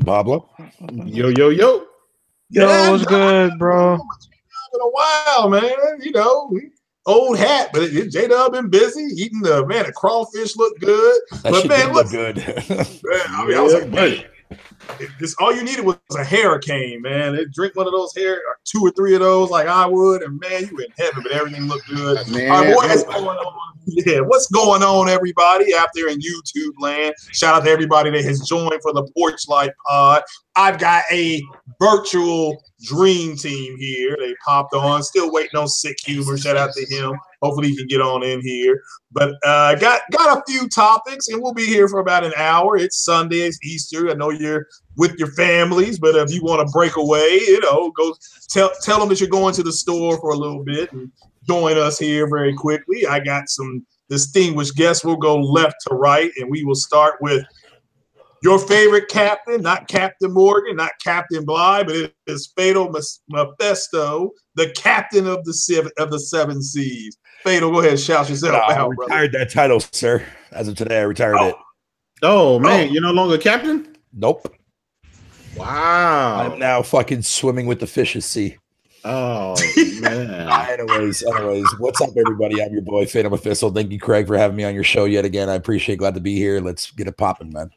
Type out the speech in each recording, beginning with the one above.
Pablo. Yo, yo, yo. Yo, what's good, bro? In a while, man. You know, old hat, but J-Dub been busy eating the crawfish looked good. That but shit man, look good. Man, I mean, I was like, man, this all you needed was a hurricane, man. They drink one of those two or three of those like I would, and man, you in heaven. But everything looked good. Man, all right, boy, what's going on? Yeah, what's going on, everybody out there in YouTube land? Shout out to everybody that has joined for the PORCHLyte pod. I've got a virtual dream team here. They popped on. Still waiting on Sick Humor. Shout out to him. Hopefully he can get on in here. But got a few topics, and we'll be here for about an hour. It's Sunday. It's Easter. I know you're with your families, but if you want to break away, go tell them that you're going to the store for a little bit and join us here very quickly. I got some distinguished guests. We'll go left to right, and we will start with your favorite captain, not Captain Morgan, not Captain Bly, but it is Fatal Mephisto, the captain of the seven seas. Fatal, go ahead and shout yourself out, I retired that title, sir. As of today, I retired it. Oh, man, you're no longer captain? Nope. Wow. I'm now fucking swimming with the fishes, see. Oh, man. Anyways, what's up, everybody? I'm your boy, Fatal Mephisto. Thank you, Craig, for having me on your show yet again. I appreciate glad to be here. Let's get it popping, man.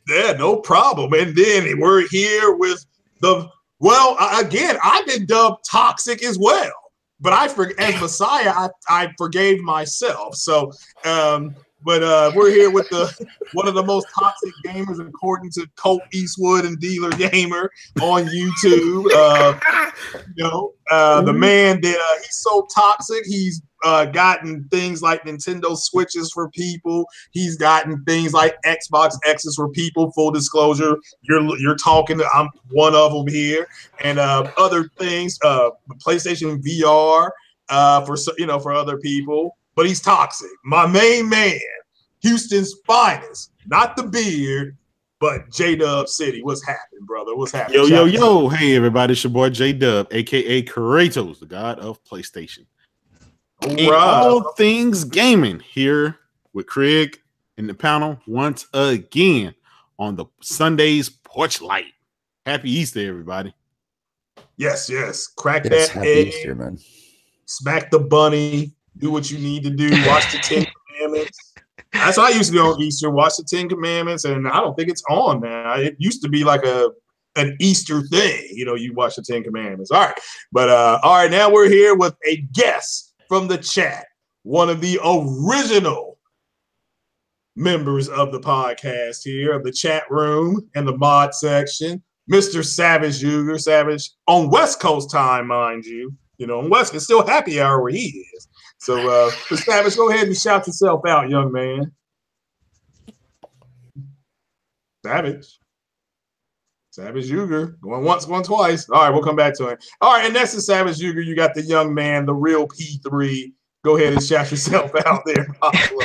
Yeah, no problem. And then we're here with again, I've been dubbed toxic as well. But as Messiah, I forgave myself. So, we're here with one of the most toxic gamers, according to Colt Eastwood and Dealer Gamer on YouTube. The man that he's so toxic, he's gotten things like Nintendo Switches for people. He's gotten things like Xbox X's for people. Full disclosure, you're talking to, I'm one of them here, and other things, PlayStation VR for other people. But he's toxic. My main man, Houston's finest, not the beard, but J-Dub City. What's happening, brother? What's happening? Yo. Hey, everybody. It's your boy J-Dub, a.k.a. Kratos, the god of PlayStation. All things gaming here with Craig in the panel once again on the Sunday's PORCHLyte. Happy Easter, everybody. Yes. Crack that egg, Easter, man. Smack the bunny. Do what you need to do. Watch the 10 Commandments. That's what I used to do on Easter. Watch the 10 Commandments, and I don't think it's on now. It used to be like an Easter thing. You watch the 10 Commandments. All right. But all right, now we're here with a guest from the chat, one of the original members of the podcast here, of the chat room and the mod section, Mr. Savage Uger. Savage on West Coast time, mind you. On West, it's still happy hour where he is. So, Mr. Savage, go ahead and shout yourself out, young man. Savage Uger, going once, going twice. All right, we'll come back to him. All right, and next to Savage Uger, you got the young man, the real P3. Go ahead and shout yourself out there, Pablo.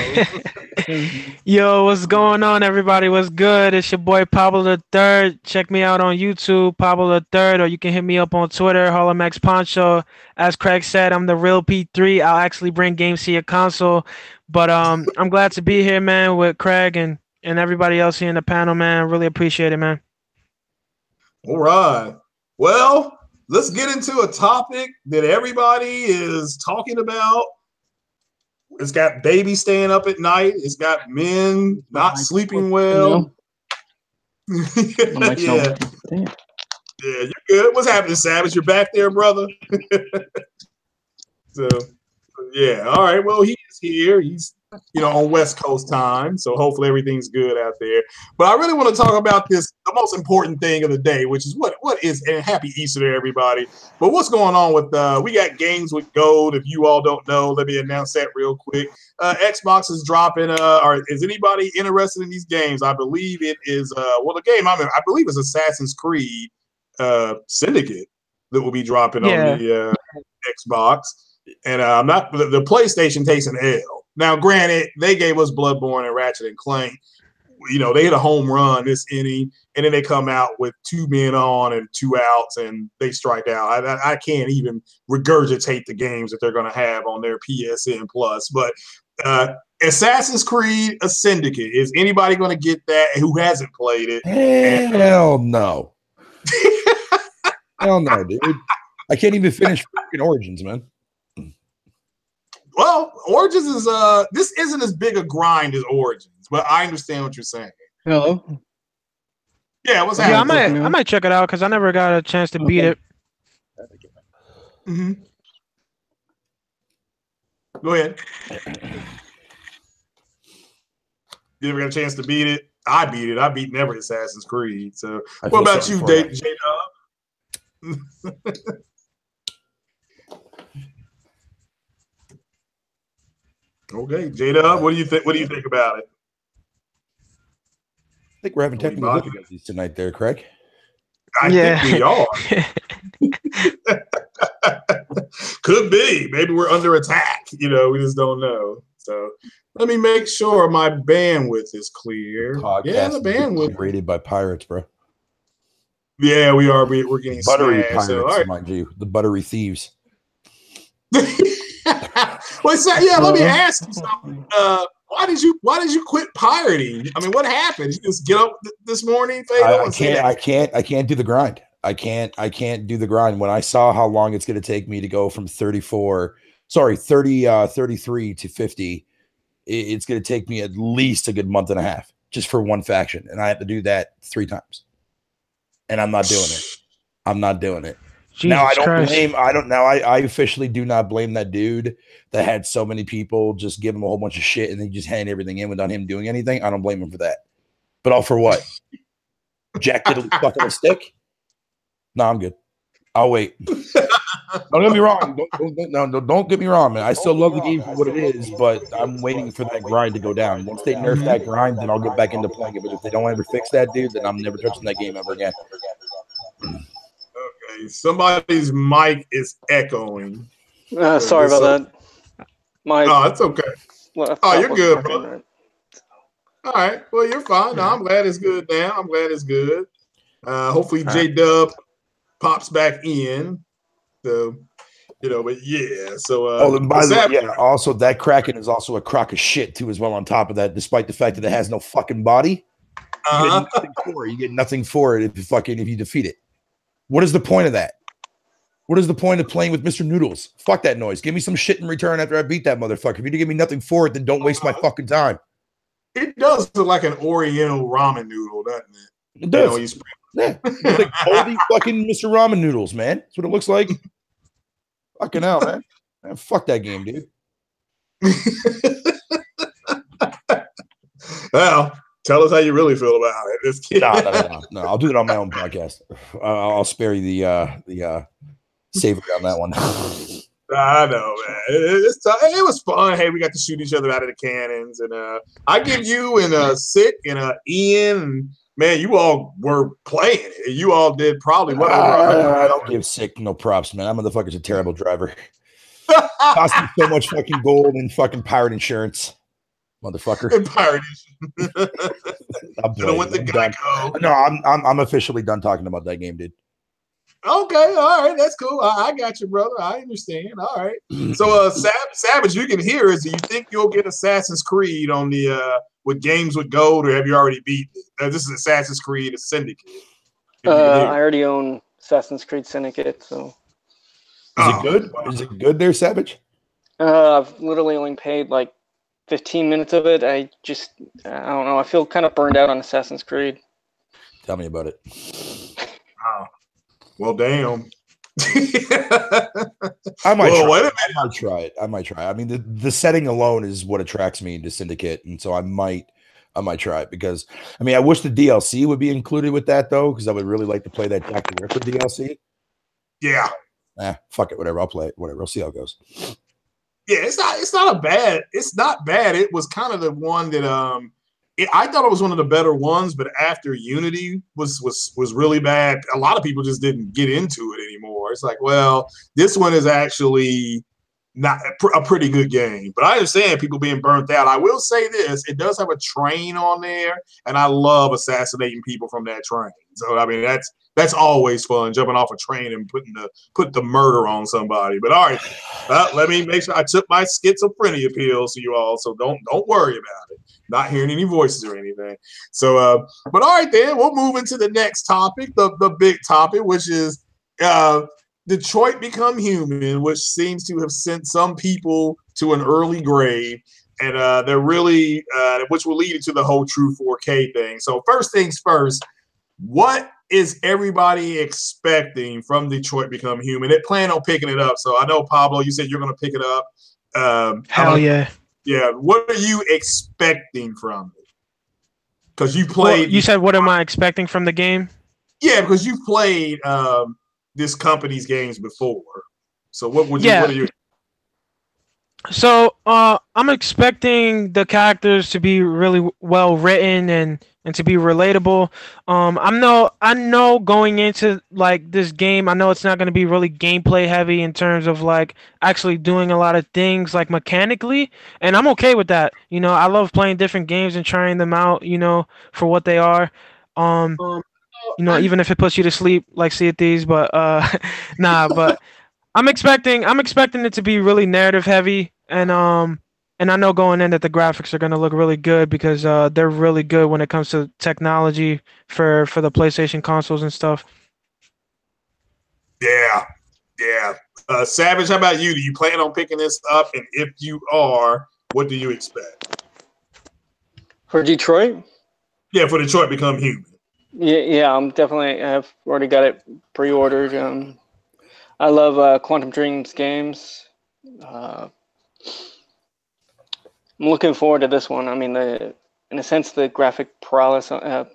Yo, what's going on, everybody? What's good? It's your boy Pablo the Third. Check me out on YouTube, Pablo the Third, or you can hit me up on Twitter, HarlemX Poncho. As Craig said, I'm the real P3. I'll actually bring games to your console. But I'm glad to be here, man, with Craig and everybody else here in the panel, man. Really appreciate it, man. All right. Well, let's get into a topic that everybody is talking about. It's got babies staying up at night. It's got men not sleeping well. Yeah, you're good. What's happening, Savage? You're back there, brother? So, yeah. All right. Well, he is here. He's, on West Coast time. So hopefully everything's good out there. But I really want to talk about the most important thing of the day, which is what is, and happy Easter to everybody. But what's going on with, we got games with gold. If you all don't know, let me announce that real quick. Xbox is dropping, or is anybody interested in these games? I believe it is, the game I believe is Assassin's Creed Syndicate that will be dropping on the Xbox. And the PlayStation takes an L. Now, granted, they gave us Bloodborne and Ratchet and Clank. They hit a home run this inning, and then they come out with 2 men on and 2 outs, and they strike out. I can't even regurgitate the games that they're going to have on their PSN Plus. But Assassin's Creed: A Syndicate. Is anybody going to get that who hasn't played it? Hell no. Hell no, dude. I can't even finish fucking Origins, man. Well, Origins is this isn't as big a grind as Origins, but I understand what you're saying. Hello. Yeah, what's Yeah, happening? I might check it out because I never got a chance to beat it. Mm-hmm. Go ahead. You ever got a chance to beat it? I beat it. I beat every Assassin's Creed. So, what about you, J-Dub? Okay, J-Dub, what do you think? What do you think about it? I think we're having technical difficulties tonight, there, Craig. I think we are. Could be. Maybe we're under attack. You know, we just don't know. So let me make sure my bandwidth is clear. Podcast the bandwidth rated by pirates, bro. Yeah, we are. We're getting buttery smashed, pirates, so, right. mind you, the buttery thieves. Well, so, yeah. Let me ask you something. Why did you quit pirating? I mean, what happened? You just get up this morning, I can't do the grind. I can't do the grind. When I saw how long it's going to take me to go from 33 to 50, it's going to take me at least a good month and a half just for one faction. And I have to do that 3 times. And I'm not doing it. I'm not doing it. Jesus now I officially do not blame that dude that had so many people just give him a whole bunch of shit and then just hand everything in without him doing anything. I don't blame him for that. But all for what? Jack Diddley fucking a stick? No, I'm good. I'll wait. Don't get me wrong. Don't get me wrong, man. I still love the game for what it is, but I'm waiting for that grind to go down. Once they nerf that grind, then I'll get back into playing it. But if they don't ever fix that, dude, then I'm never touching that game ever again. Okay, somebody's mic is echoing. Sorry about that. Oh, it's okay. Oh, you're good, bro. Right. All right. Well, you're fine. No, I'm glad it's good now. I'm glad it's good. Hopefully J-Dub pops back in. So, you know, but yeah. So, and by the way, yeah, also that Kraken is also a crock of shit too, as well. On top of that, despite the fact that it has no fucking body, you get nothing for it if you defeat it. What is the point of that? What is the point of playing with Mr. Noodles? Fuck that noise. Give me some shit in return after I beat that motherfucker. If you give me nothing for it, then don't waste my fucking time. It does look like an Oriental ramen noodle, doesn't it? It does. You know, it's like moldy fucking Mr. Ramen noodles, man. That's what it looks like. Fucking hell, man. Fuck that game, dude. Well, tell us how you really feel about it. No. I'll do it on my own podcast. I'll spare you the savory on that one. I know, man. It was fun. Hey, we got to shoot each other out of the cannons, and I give you and Sick and Ian. And, man, you all were playing it. You all did probably whatever. I don't give Sick no props, man. That motherfucker's a terrible driver. Cost me so much fucking gold and fucking pirate insurance, motherfucker. And pirate insurance. No, I'm officially done talking about that game, dude. Okay, all right, that's cool. I got you, brother. I understand. All right. So, Savage, you can hear us. Do you think you'll get Assassin's Creed on the with games with gold, or have you already beat it? This is Assassin's Creed: A Syndicate. I already own Assassin's Creed Syndicate, so. Is it good? Is it good there, Savage? I've literally only paid like 15 minutes of it. I don't know. I feel kind of burned out on Assassin's Creed. Tell me about it. Wow. Well, damn. I might try it. I mean, the setting alone is what attracts me to Syndicate, and so I might try it because I wish the DLC would be included with that though, because I would really like to play that Jack the Ripper DLC. Yeah. Fuck it. Whatever. I'll play it. Whatever. I'll see how it goes. Yeah, it's not bad. It was kind of the one that I thought it was one of the better ones, but after Unity was really bad, a lot of people just didn't get into it anymore. It's like, well, this one is actually not a pretty good game. But I understand people being burnt out. I will say this: it does have a train on there, and I love assassinating people from that train. So I mean, that's always fun, jumping off a train and put the murder on somebody. But all right, let me make sure I took my schizophrenia pills to you all, so don't worry about it. Not hearing any voices or anything. So, but all right, then we'll move into the next topic, the big topic, which is Detroit Become Human, which seems to have sent some people to an early grave, and they're really, which will lead into the whole true 4K thing. So first things first, what is everybody expecting from Detroit Become Human? They plan on picking it up. So I know, Pablo, you said you're going to pick it up. Hell yeah. Yeah. What are you expecting from it? Because you played. Well, you said, what am I expecting from the game? Yeah, because you've played this company's games before. So what are you? So I'm expecting the characters to be really well written and to be relatable. I know going into like this game, I know it's not going to be really gameplay heavy in terms of like actually doing a lot of things like mechanically, and I'm okay with that. You know, I love playing different games and trying them out, you know, for what they are. You know, even if it puts you to sleep like Sea of Thieves, but nah, but I'm expecting it to be really narrative heavy, and I know going in that the graphics are gonna look really good because they're really good when it comes to technology for the PlayStation consoles and stuff. Yeah. Savage, how about you? Do you plan on picking this up? And if you are, what do you expect? For Detroit? Yeah, for Detroit Become Human. Yeah, I've already got it pre-ordered. I love Quantum Dreams games. I'm looking forward to this one. I mean, in a sense, the graphic prowess. I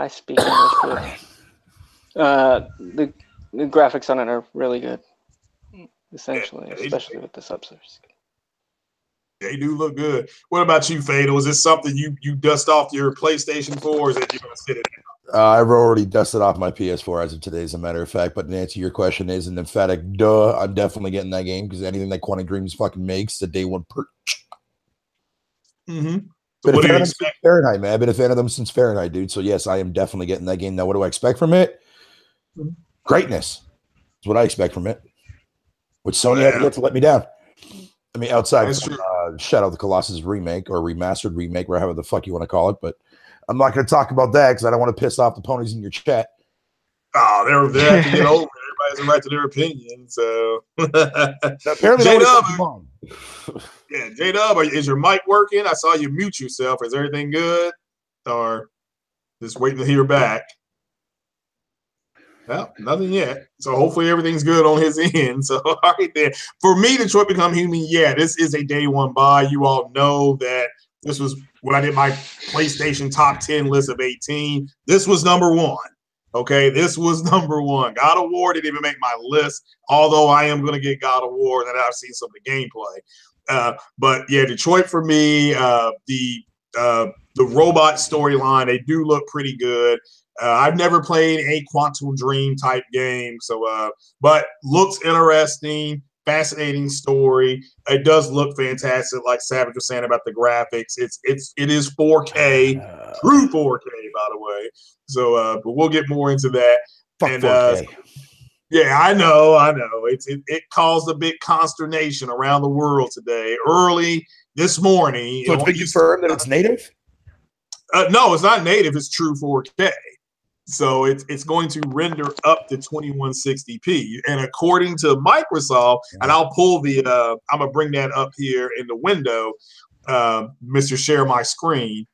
speak English good. The graphics on it are really good, essentially, especially with the substance. They do look good. What about you, Fatal? Is this something you dust off your PlayStation 4, or is that you're going to sit it down? I've already dusted off my PS4 as of today, as a matter of fact. But to answer your question is an emphatic duh. I'm definitely getting that game because anything that Quantum Dreams fucking makes, the day one perch. Mm-hmm. So what do you expect? Fahrenheit, man. I've been a fan of them since Fahrenheit, dude. So yes, I am definitely getting that game. Now, what do I expect from it? Greatness. That's what I expect from it. Which Sony had yet to let me down. I mean, outside from, Shadow of the Colossus remake or remastered remake, or however the fuck you want to call it, but I'm not going to talk about that because I don't want to piss off the ponies in your chat. Oh, they have to get over it. Everybody has a right to their opinion. So apparently, J-Dub, yeah, J-Dub, is your mic working? I saw you mute yourself. Is everything good, or just waiting to hear back? Well, nothing yet. So hopefully everything's good on his end. So all right then. For me, Detroit Become Human, yeah, this is a day one buy. You all know that this was when I did my PlayStation top 10 list of 18. This was number one. Okay, this was number one. God of War didn't even make my list, although I am going to get God of War, and I've seen some of the gameplay. But yeah, Detroit for me, the robot storyline, they do look pretty good. I've never played a Quantum Dream type game, so but looks interesting, fascinating story. It does look fantastic, like Savage was saying about the graphics. It is 4K, true 4K, by the way. So, but we'll get more into that. Fuck 4K. Yeah, I know. It caused a big consternation around the world today, early this morning. So it's been confirmed that it's native? No, it's not native. It's true 4K. So it's going to render up to 2160p. And according to Microsoft, and I'll pull I'm going to bring that up here in the window, Mr. Share My Screen.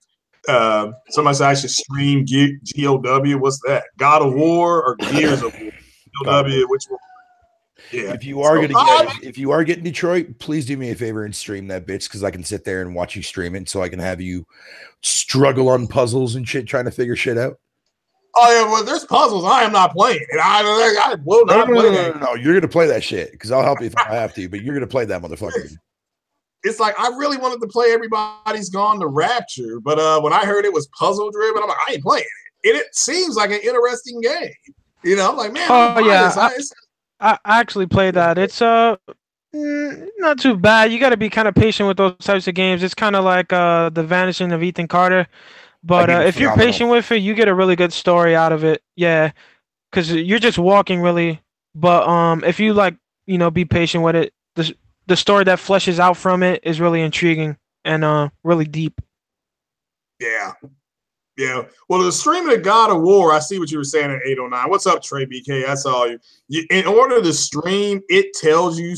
Somebody said I should stream G.W.G. What's that? God of War or Gears of War? G.W., which one? Yeah. If you are getting Detroit, please do me a favor and stream that bitch because I can sit there and watch you stream it so I can have you struggle on puzzles and shit trying to figure shit out. Oh yeah, well, there's puzzles. I am not playing it. I will not play that. No, you're gonna play that shit because I'll help you if I have to, but you're gonna play that motherfucker. It's like I really wanted to play Everybody's Gone to Rapture, but when I heard it was puzzle driven, I'm like, I ain't playing it. It seems like an interesting game. You know, I'm like, man. Oh yeah, I actually played that. It's Not too bad. You got to be kind of patient with those types of games. It's kind of like The Vanishing of Ethan Carter. But if you're patient with it, you get a really good story out of it. Yeah, because you're just walking really. But if you like, be patient with it, the story that fleshes out from it is really intriguing and really deep. Yeah. Yeah. Well, the stream of God of War, I see what you were saying at 809. What's up, Trey BK? I saw you. In order to stream, it tells you,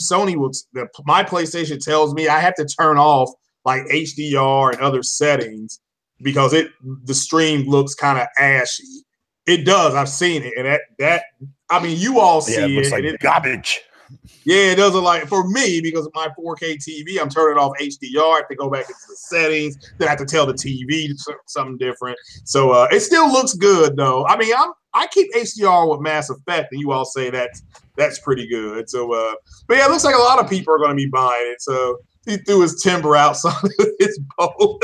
my PlayStation tells me I have to turn off like HDR and other settings because the stream looks kind of ashy. It does. I've seen it. And that I mean, you all see it. Looks like garbage. Yeah, it doesn't like for me because of my 4K TV. I'm turning off HDR. I have to go back into the settings. Then I have to tell the TV something different. So it still looks good though. I mean, I keep HDR with Mass Effect, and you all say that's pretty good. So, but yeah, it looks like a lot of people are going to be buying it. So he threw his timber outside of his boat.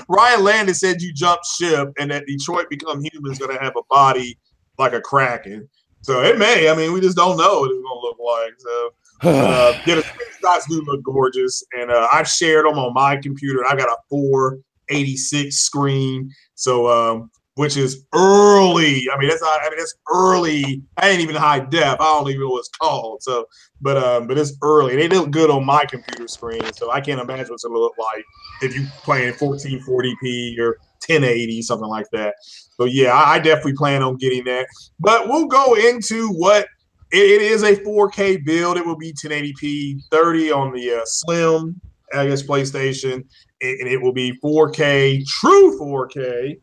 Ryan Landis said you jumped ship, and that Detroit Become Human is going to have a body like a Kraken. So it may. I mean, we just don't know what it's going to look like. So, yeah, the screenshots do look gorgeous, and I've shared them on my computer. I've got a 486 screen, so which is early. I mean, that's early. I ain't even high def. I don't even know what it's called. So, but it's early. They look good on my computer screen, so I can't imagine what's going to look like if you playing 1440p or 1080, something like that. So yeah, I definitely plan on getting that. But we'll go into what it is a 4K build. It will be 1080p 30 on the Slim, I guess, PlayStation, and it will be 4K, true 4K,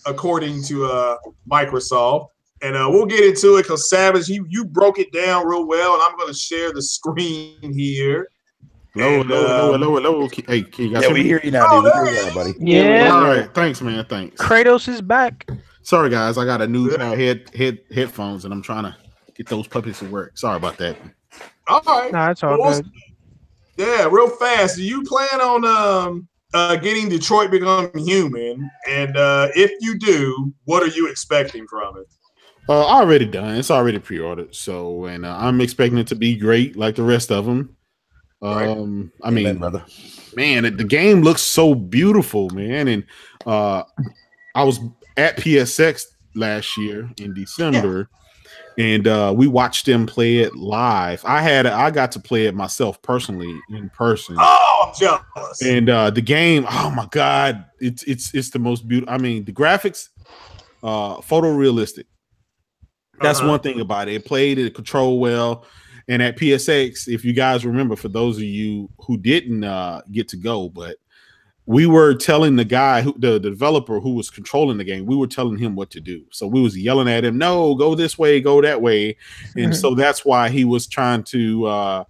according to Microsoft. And we'll get into it because Savage, you broke it down real well, and I'm going to share the screen here. Hello. Hey, can you guys we hear you now, dude. We hear you now, buddy. Yeah. All right. Thanks, man. Thanks. Kratos is back. Sorry, guys. I got a new headphones, and I'm trying to get those puppies to work. Sorry about that. All right. Nah, it's all good. Yeah, real fast. Do you plan on getting Detroit Become Human? And if you do, what are you expecting from it? Already done. It's already pre-ordered. So, and I'm expecting it to be great like the rest of them. Right. I mean, brother, man, the game looks so beautiful, man. And I was at PSX last year in December, and we watched them play it live. I got to play it myself personally in person. Oh, I'm jealous. And the game, oh my god, it's the most beautiful. I mean, the graphics, photorealistic. That's one thing about it. It played, it controlled well. And at PSX, if you guys remember, for those of you who didn't get to go, but we were telling the guy, the developer who was controlling the game, we were telling him what to do. So we was yelling at him, no, go this way, go that way. And so that's why he was trying to,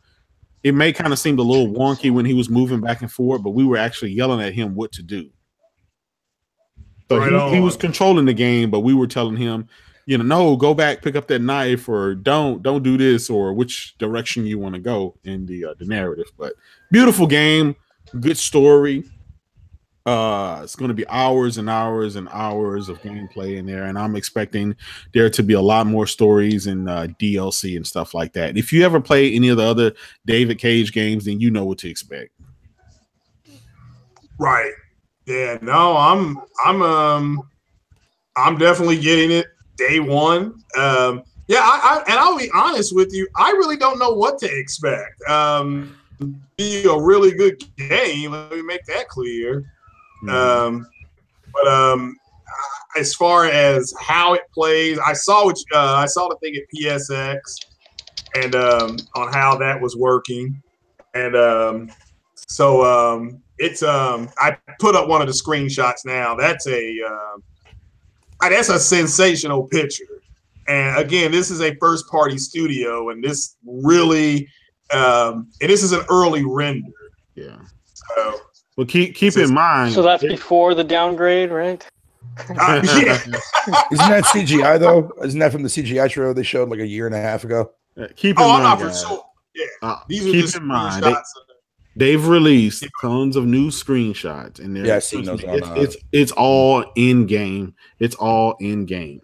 it may kind of seem a little wonky when he was moving back and forth, but we were actually yelling at him what to do. So he was controlling the game, but we were telling him, no, go back, pick up that knife, or don't do this, or which direction you want to go in the narrative. But beautiful game, good story. It's going to be hours and hours and hours of gameplay in there, and I'm expecting there to be a lot more stories and DLC and stuff like that. If you ever play any of the other David Cage games, then you know what to expect. Right. Yeah. No, I'm definitely getting it. Day one. I'll be honest with you. I really don't know what to expect. Be a really good game. Let me make that clear. But as far as how it plays, I saw the thing at PSX and on how that was working, and it's I put up one of the screenshots now. That's a sensational picture. And again, this is a first party studio, and this really and this is an early render. Yeah. So well, keep in mind. So that's before the downgrade, right? Yeah. Isn't that CGI though? Isn't that from the CGI trailer they showed like a year and a half ago? Keep in mind, for sure. Yeah. These are keep in mind. They've released tons of new screenshots, and I've seen those. It's all in game. It's all in game.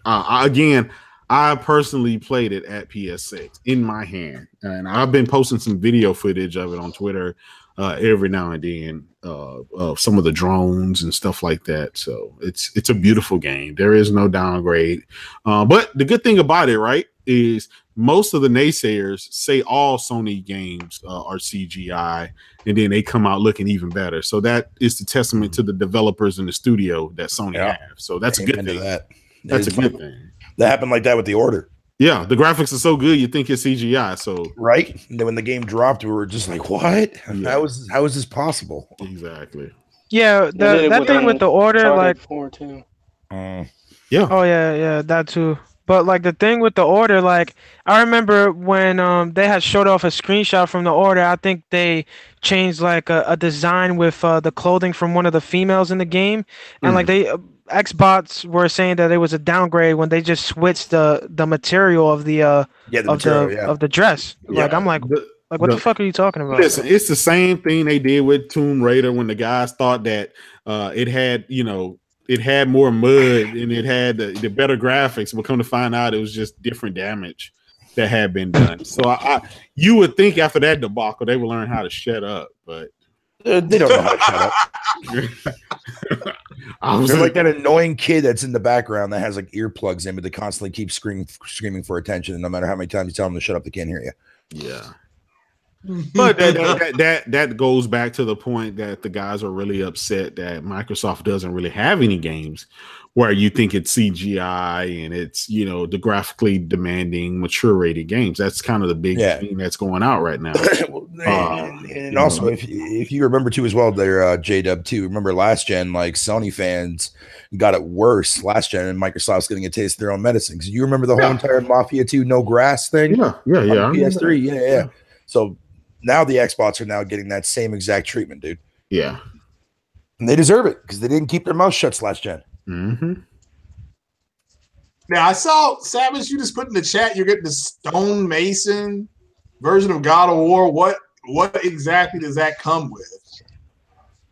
Again, I personally played it at PS6 in my hand, and I've been posting some video footage of it on Twitter every now and then of some of the drones and stuff like that. So it's a beautiful game. There is no downgrade, but the good thing about it, right, is most of the naysayers say all Sony games are CGI, and then they come out looking even better. So that is the testament to the developers in the studio that Sony have. So that's a good thing. That's a good thing. That happened like that with The Order. Yeah, the graphics are so good you think it's CGI. So right, and then when the game dropped, we were just like, "What? Yeah. How is this possible?" Exactly. Yeah, that thing with The Order, like, 4 too. Yeah. Oh yeah, that too. But like the thing with The Order, like I remember when they had showed off a screenshot from The Order. I think they changed like a design with the clothing from one of the females in the game, and like they. Xbox were saying that it was a downgrade when they just switched the material of the of the dress. Yeah. Like I'm like what the fuck are you talking about? Listen, it's the same thing they did with Tomb Raider when the guys thought that it had it had more mud and it had the better graphics, but come to find out it was just different damage that had been done. So you would think after that debacle they would learn how to shut up, but they don't know how to shut up. They're like that annoying kid that's in the background that has like earplugs in, but they constantly keep screaming for attention. And no matter how many times you tell them to shut up, they can't hear you. Yeah. But that goes back to the point that the guys are really upset that Microsoft doesn't really have any games where you think it's CGI and it's the graphically demanding, mature rated games. That's kind of the big thing that's going out right now. And also, if you remember too as well, there G.W.G, remember last gen, like Sony fans got it worse last gen, and Microsoft's getting a taste of their own medicine. Because you remember the whole entire Mafia 2 no grass thing? Yeah. PS3, yeah. So now the Xbox are now getting that same exact treatment, dude. Yeah. And they deserve it because they didn't keep their mouth shut last gen. Mm-hmm. Now I saw Savage, you just put in the chat you're getting the Stone Mason version of God of War. What exactly does that come with?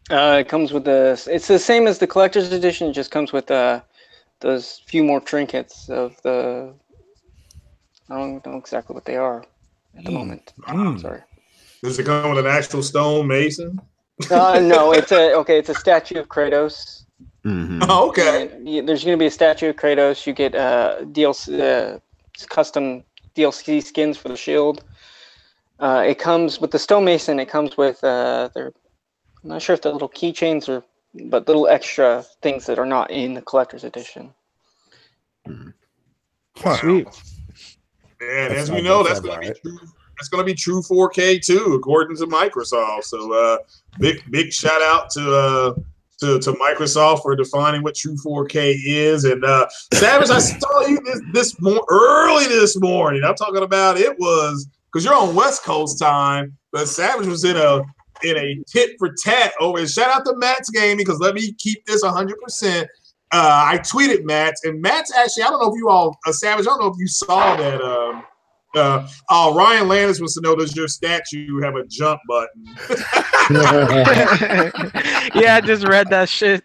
It comes with it's the same as the collector's edition. It just comes with those few more trinkets of the. I don't know exactly what they are at the moment. Sorry. Does it come with an actual Stone Mason? No, it's a statue of Kratos. Mm-hmm. Oh, okay. And there's going to be a statue of Kratos. You get DLC, custom DLC skins for the shield. It comes with the stonemason. It comes with I'm not sure if they're little keychains but little extra things that are not in the collector's edition. Wow. Sweet. And as we know, that's going to be true. That's going to be true 4K too, according to Microsoft. So big shout out to Microsoft for defining what true 4K is. And Savage, I saw you early this morning. I'm talking about it was because you're on West Coast time, but Savage was in a tit for tat over. And shout out to Matt's Gaming because let me keep this 100%. I tweeted Matt's, and Matt's actually, I don't know if you all, Savage, I don't know if you saw that. Ryan Landis wants to know, does your statue have a jump button? Yeah, I just read that shit.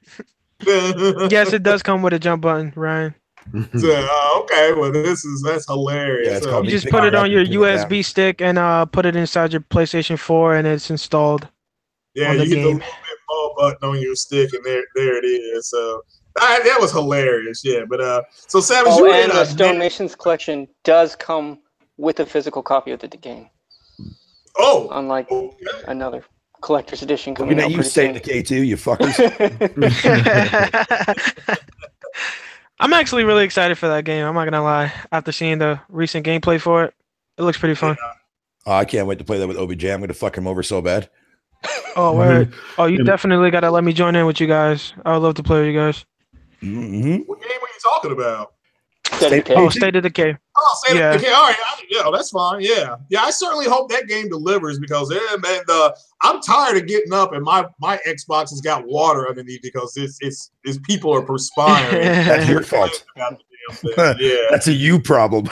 Yes, it does come with a jump button, Ryan. Okay, well that's hilarious. You just put it on your USB stick and put it inside your PlayStation 4 and it's installed. Yeah, you get the little bit more button on your stick and there it is. So that was hilarious. Yeah, but so Savage, and the Stone Masons collection does come with a physical copy of the game. Oh, unlike another collector's edition coming out. You State the K2, you fuckers. I'm actually really excited for that game. I'm not gonna lie. After seeing the recent gameplay for it, it looks pretty fun. I can't wait to play that with OBJ. I'm gonna fuck him over so bad. Oh, word. Oh, you definitely gotta let me join in with you guys. I would love to play with you guys. Mm-hmm. What game are you talking about? State of Decay. Oh, State of Decay. All right, that's fine. Yeah. I certainly hope that game delivers because man, I'm tired of getting up and my Xbox has got water underneath because it's people are perspiring. That's your fault. Yeah, that's a you problem.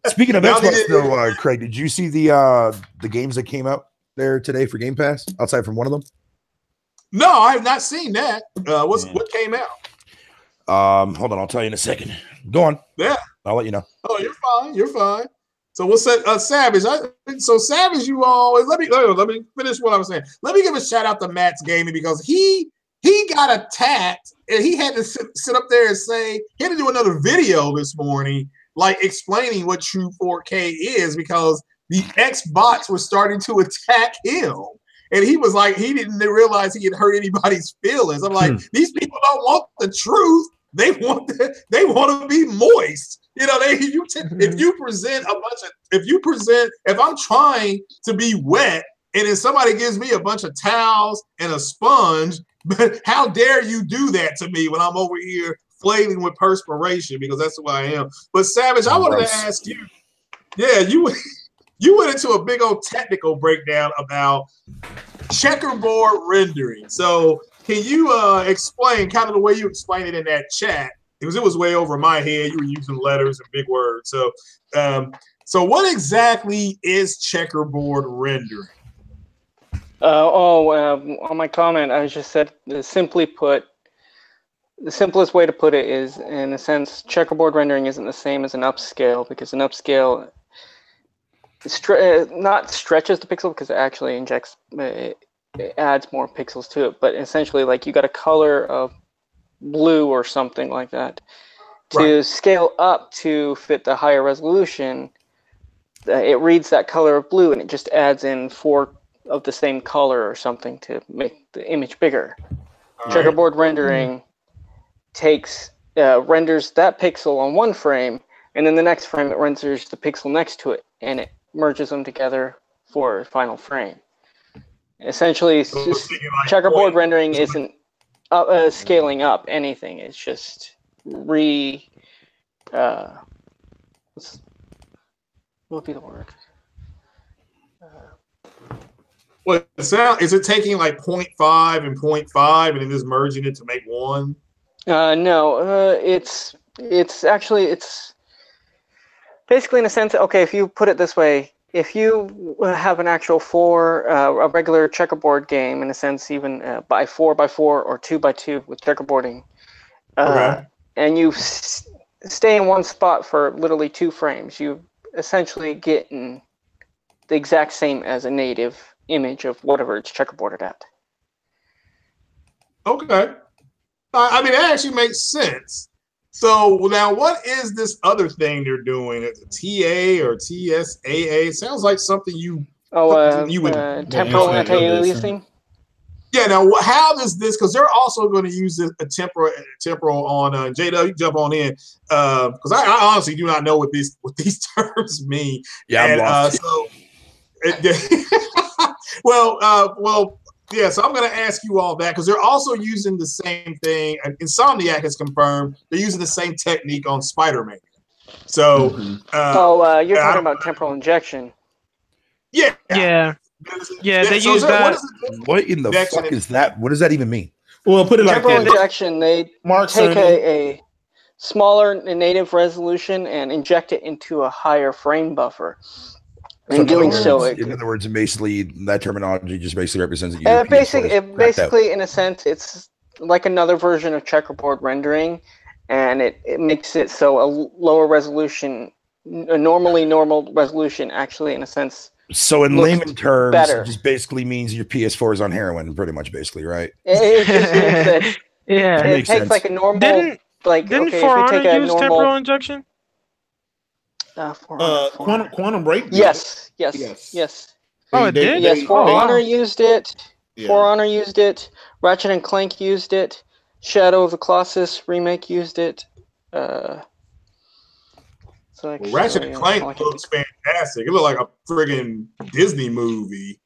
Speaking of Xbox, though, Craig, did you see the games that came out there today for Game Pass? Outside from one of them. No, I have not seen that. What came out? Hold on, I'll tell you in a second. Go on. Yeah. I'll let you know. Oh, you're fine. You're fine. So we'll say Savage. So Savage, you always let me finish what I was saying. Let me give a shout out to Matt's Gaming because he got attacked and he had to sit up there and say he had to do another video this morning, like explaining what true 4K is because the Xbox was starting to attack him. And he was like, he didn't realize he had hurt anybody's feelings. I'm like, these people don't want the truth. They want to be moist. You know, if I'm trying to be wet and then somebody gives me a bunch of towels and a sponge, but how dare you do that to me when I'm over here flailing with perspiration because that's who I am. But Savage, I wanted to ask you, you went into a big old technical breakdown about checkerboard rendering. So can you explain kind of the way you explained it in that chat? Because it was way over my head. You were using letters and big words. So, so what exactly is checkerboard rendering? On my comment, I just said, simply put, the simplest way to put it is, in a sense, checkerboard rendering isn't the same as an upscale because an upscale not stretches the pixel because it actually injects, it adds more pixels to it. But essentially, like you got a color of blue or something like that to scale up to fit the higher resolution. It reads that color of blue and it just adds in 4 of the same color or something to make the image bigger. Checkerboard rendering takes renders that pixel on one frame, and then the next frame it renders the pixel next to it, and it merges them together for a final frame. Essentially, checkerboard rendering isn't scaling up anything. It's just what would be the word? What is it taking like 0.5 and 0.5 and then just merging it to make 1? No, it's basically in a sense. Okay, if you put it this way, if you have an actual a regular checkerboard game, in a sense, even by 4x4 or 2x2 with checkerboarding, and you stay in one spot for literally 2 frames, you essentially get the exact same as a native image of whatever it's checkerboarded at. Okay. I mean, that actually makes sense. So now what is this other thing they're doing? Is it TA or TSAA? It sounds like something you would temporal anti-aliasing. Yeah, now how does this, because they're also going to use a temporal on J.W. jump on in, because I honestly do not know what these terms mean. Yeah, I'm lost. Yeah, so I'm going to ask you all that because they're also using the same thing. Insomniac has confirmed they're using the same technique on Spider-Man. So, you're talking about temporal injection. Yeah. They use that. What in the fuck is that? What does that even mean? Well, put it like temporal injection. They take a smaller native resolution and inject it into a higher frame buffer. In doing so, in other words, basically that terminology just basically represents that basically, in a sense, it's like another version of checkerboard rendering, and it makes it so a lower resolution, a normal resolution, actually, in a sense. So in layman terms, it just basically means your PS4 is on heroin, pretty much, basically, right? It just means that it takes sense. like a normal, didn't For Honor use temporal injection? Quantum Break. Yes. Oh, it did. Yes, For Honor used it. Yeah. For Honor used it. Ratchet and Clank used it. Shadow of the Colossus remake used it. Ratchet and Clank looks fantastic. It looked like a friggin' Disney movie.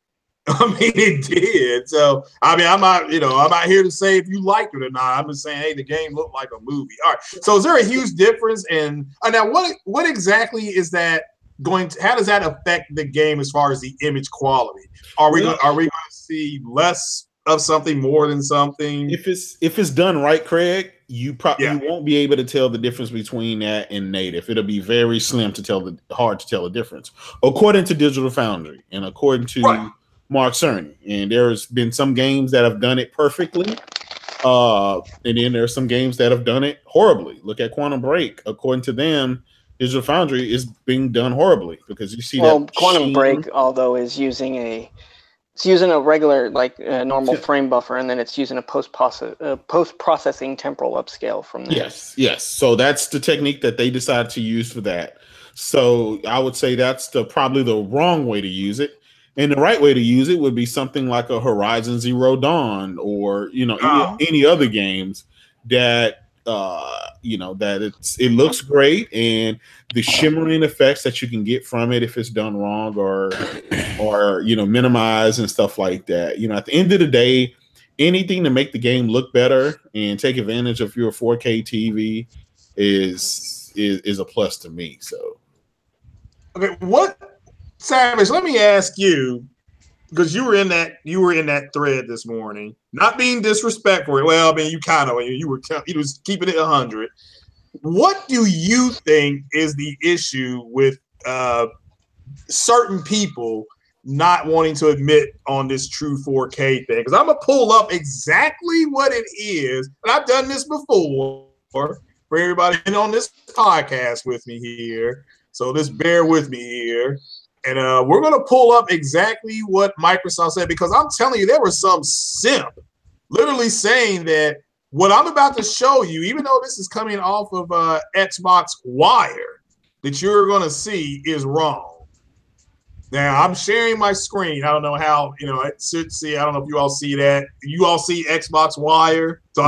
I mean, it did. So, I mean, I'm not here to say if you liked it or not. I'm just saying, hey, the game looked like a movie. All right. So, is there a huge difference in now? What exactly is that going to? How does that affect the game as far as the image quality? Are we going to see less of something, more than something? If it's done right, Craig, you won't be able to tell the difference between that and native. It'll be very slim hard to tell the difference, according to Digital Foundry and according to Mark Cerny. And there's been some games that have done it perfectly, And then there's some games that have done it horribly. Look at Quantum Break. According to them, Digital Foundry is being done horribly because you see that Quantum Break, although is using a regular normal frame buffer, and then it's using a post processing temporal upscale from there. Yes. So that's the technique that they decided to use for that. So I would say that's probably the wrong way to use it. And the right way to use it would be something like a Horizon Zero Dawn or any other games that it looks great, and the shimmering effects that you can get from it if it's done wrong or minimize and stuff like that. At the end of the day, anything to make the game look better and take advantage of your 4K TV is a plus to me. So okay, Savage, let me ask you, because you were in that thread this morning, not being disrespectful. Well, I mean, you kind of, you was keeping it 100. What do you think is the issue with certain people not wanting to admit on this true 4K thing? Because I'm gonna pull up exactly what it is, and I've done this before for everybody on this podcast with me here. So just bear with me here. And we're going to pull up exactly what Microsoft said, because I'm telling you, there was some simp literally saying that what I'm about to show you, even though this is coming off of Xbox Wire, that you're going to see is wrong. Now, I'm sharing my screen. I don't know how, it should see. I don't know if you all see that. You all see Xbox Wire? So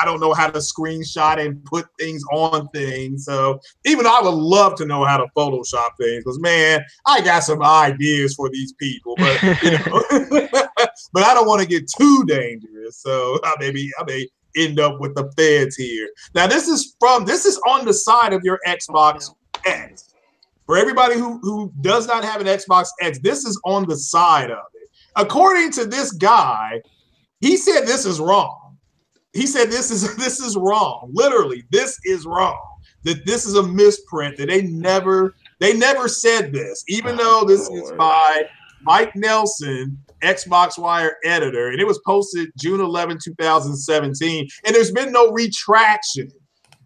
I don't know how to screenshot and put things on things. So even I would love to know how to Photoshop things, because man, I got some ideas for these people, but but I don't want to get too dangerous. So I may end up with the feds here. Now this is on the side of your Xbox X. For everybody who does not have an Xbox X, this is on the side of it. According to this guy, he said this is wrong. He said this is wrong. Literally, this is wrong. That this is a misprint. That they never said this, even though this is by Mike Nelson, Xbox Wire editor, and it was posted June 11, 2017. And there's been no retraction.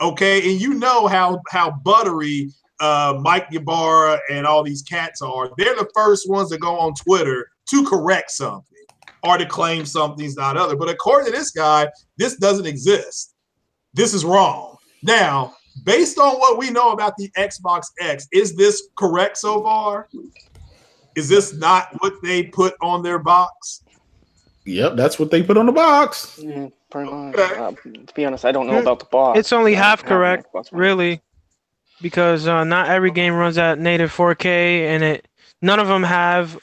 Okay, and you know how buttery Mike Ybarra and all these cats are. They're the first ones that go on Twitter to correct something or to claim something's not other. But according to this guy, this doesn't exist. This is wrong. Now, based on what we know about the Xbox X, is this correct so far? Is this not what they put on their box? Yep, that's what they put on the box. Pretty much. To be honest, I don't know about the box. It's only half correct, really, because not every game runs at native 4K, and none of them have.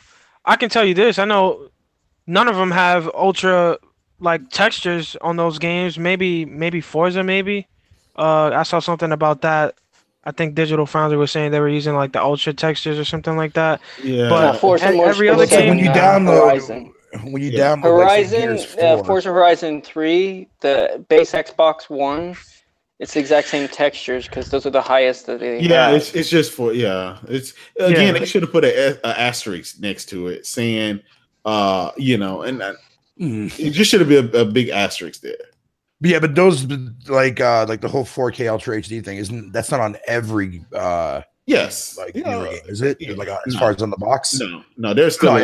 I can tell you this: I know none of them have ultra textures on those games. Maybe Forza, maybe. I saw something about that. I think Digital Foundry was saying they were using the ultra textures or something like that. Yeah. But every other game, when you download Horizon, Forza Horizon 3, the base Xbox One, it's the exact same textures because those are the highest that they have. It's just for It's again, they should have put an asterisk next to it saying, it just should have been a big asterisk there. Yeah, but those like the whole 4K Ultra HD thing that's not on every yes newer game, is it? As far as on the box? No, there's still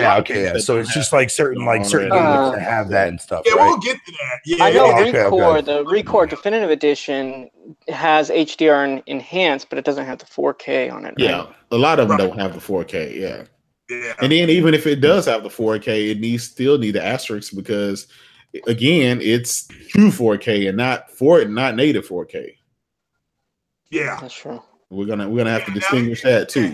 so it's just certain games that have that and stuff. Yeah, right? We'll get to that. Yeah, I know the Recore Definitive Edition has HDR enhanced, but it doesn't have the 4K on it. Yeah, right? a lot of them don't have the 4K. Yeah, and then even if it does have the 4K, it still need the asterisk because again, it's true 4K and not native 4K. Yeah, that's true. We're gonna have to distinguish that too.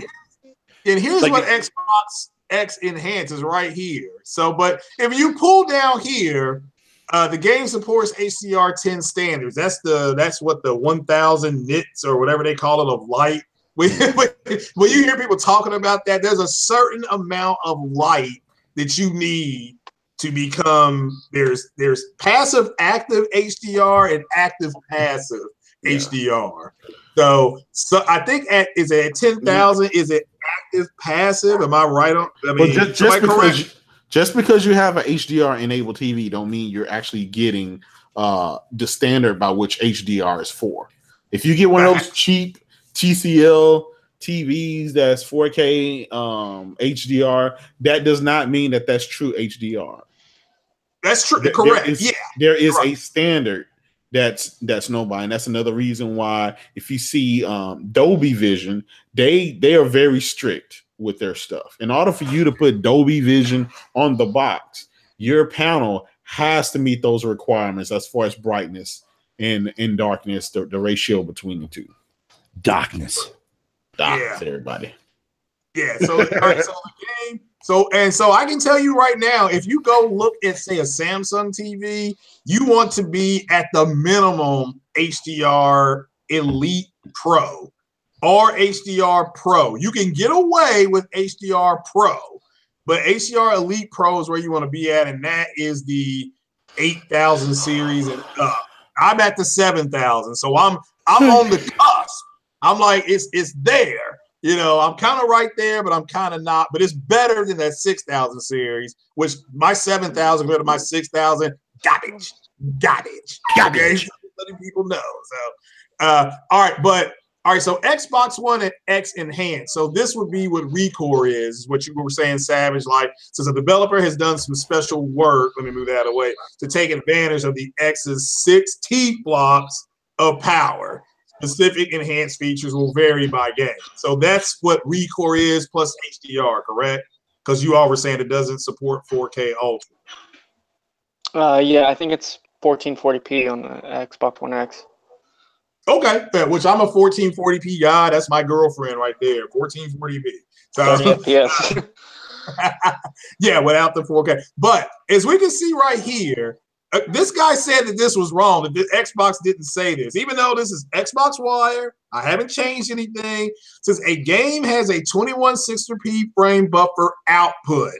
And here's what Xbox X enhances right here. So, but if you pull down here, the game supports HDR10 standards. That's what the 1000 nits or whatever they call it of light. When you hear people talking about that, there's a certain amount of light that you need to become. There's passive active HDR and active passive HDR. So I think is it at 10,000? Is it active passive? Am I right on? I mean, Just because you have an HDR enabled TV don't mean you're actually getting the standard by which HDR is for. If you get one of those cheap TCL TVs that's 4K HDR, that does not mean that that's true HDR. That's true. Correct. There is a standard that's known by, and that's another reason why if you see Dolby Vision, they are very strict with their stuff. In order for you to put Dolby Vision on the box, your panel has to meet those requirements as far as brightness and darkness, the ratio between the two. Darkness, everybody. Yeah. So, all right, so the game. So I can tell you right now, if you go look at, say, a Samsung TV, you want to be at the minimum HDR Elite Pro or HDR Pro. You can get away with HDR Pro, but HDR Elite Pro is where you want to be at, and that is the 8,000 series and up. I'm at the 7,000, so I'm on the cusp. I'm like, it's there. You know, I'm kind of right there, but I'm kind of not. But it's better than that 6,000 series, which my 7,000 compared to my 6,000, garbage. Okay? Letting people know. So, all right. So Xbox One and X Enhanced. So this would be what Recore is, what you were saying, Savage. Like, since a developer has done some special work, let me move that away, to take advantage of the X's 6 T-flops of power. Specific enhanced features will vary by game. So that's what Recore is plus HDR, correct? Because you all were saying it doesn't support 4K Ultra. Yeah, I think it's 1440p on the Xbox One X. Okay, which I'm a 1440p guy. That's my girlfriend right there, 1440p. So, 30 FPS. yeah, without the 4K. But as we can see right here, this guy said that this was wrong, that the Xbox didn't say this. Even though this is Xbox Wire, I haven't changed anything. It says a game has a 2160p frame buffer output.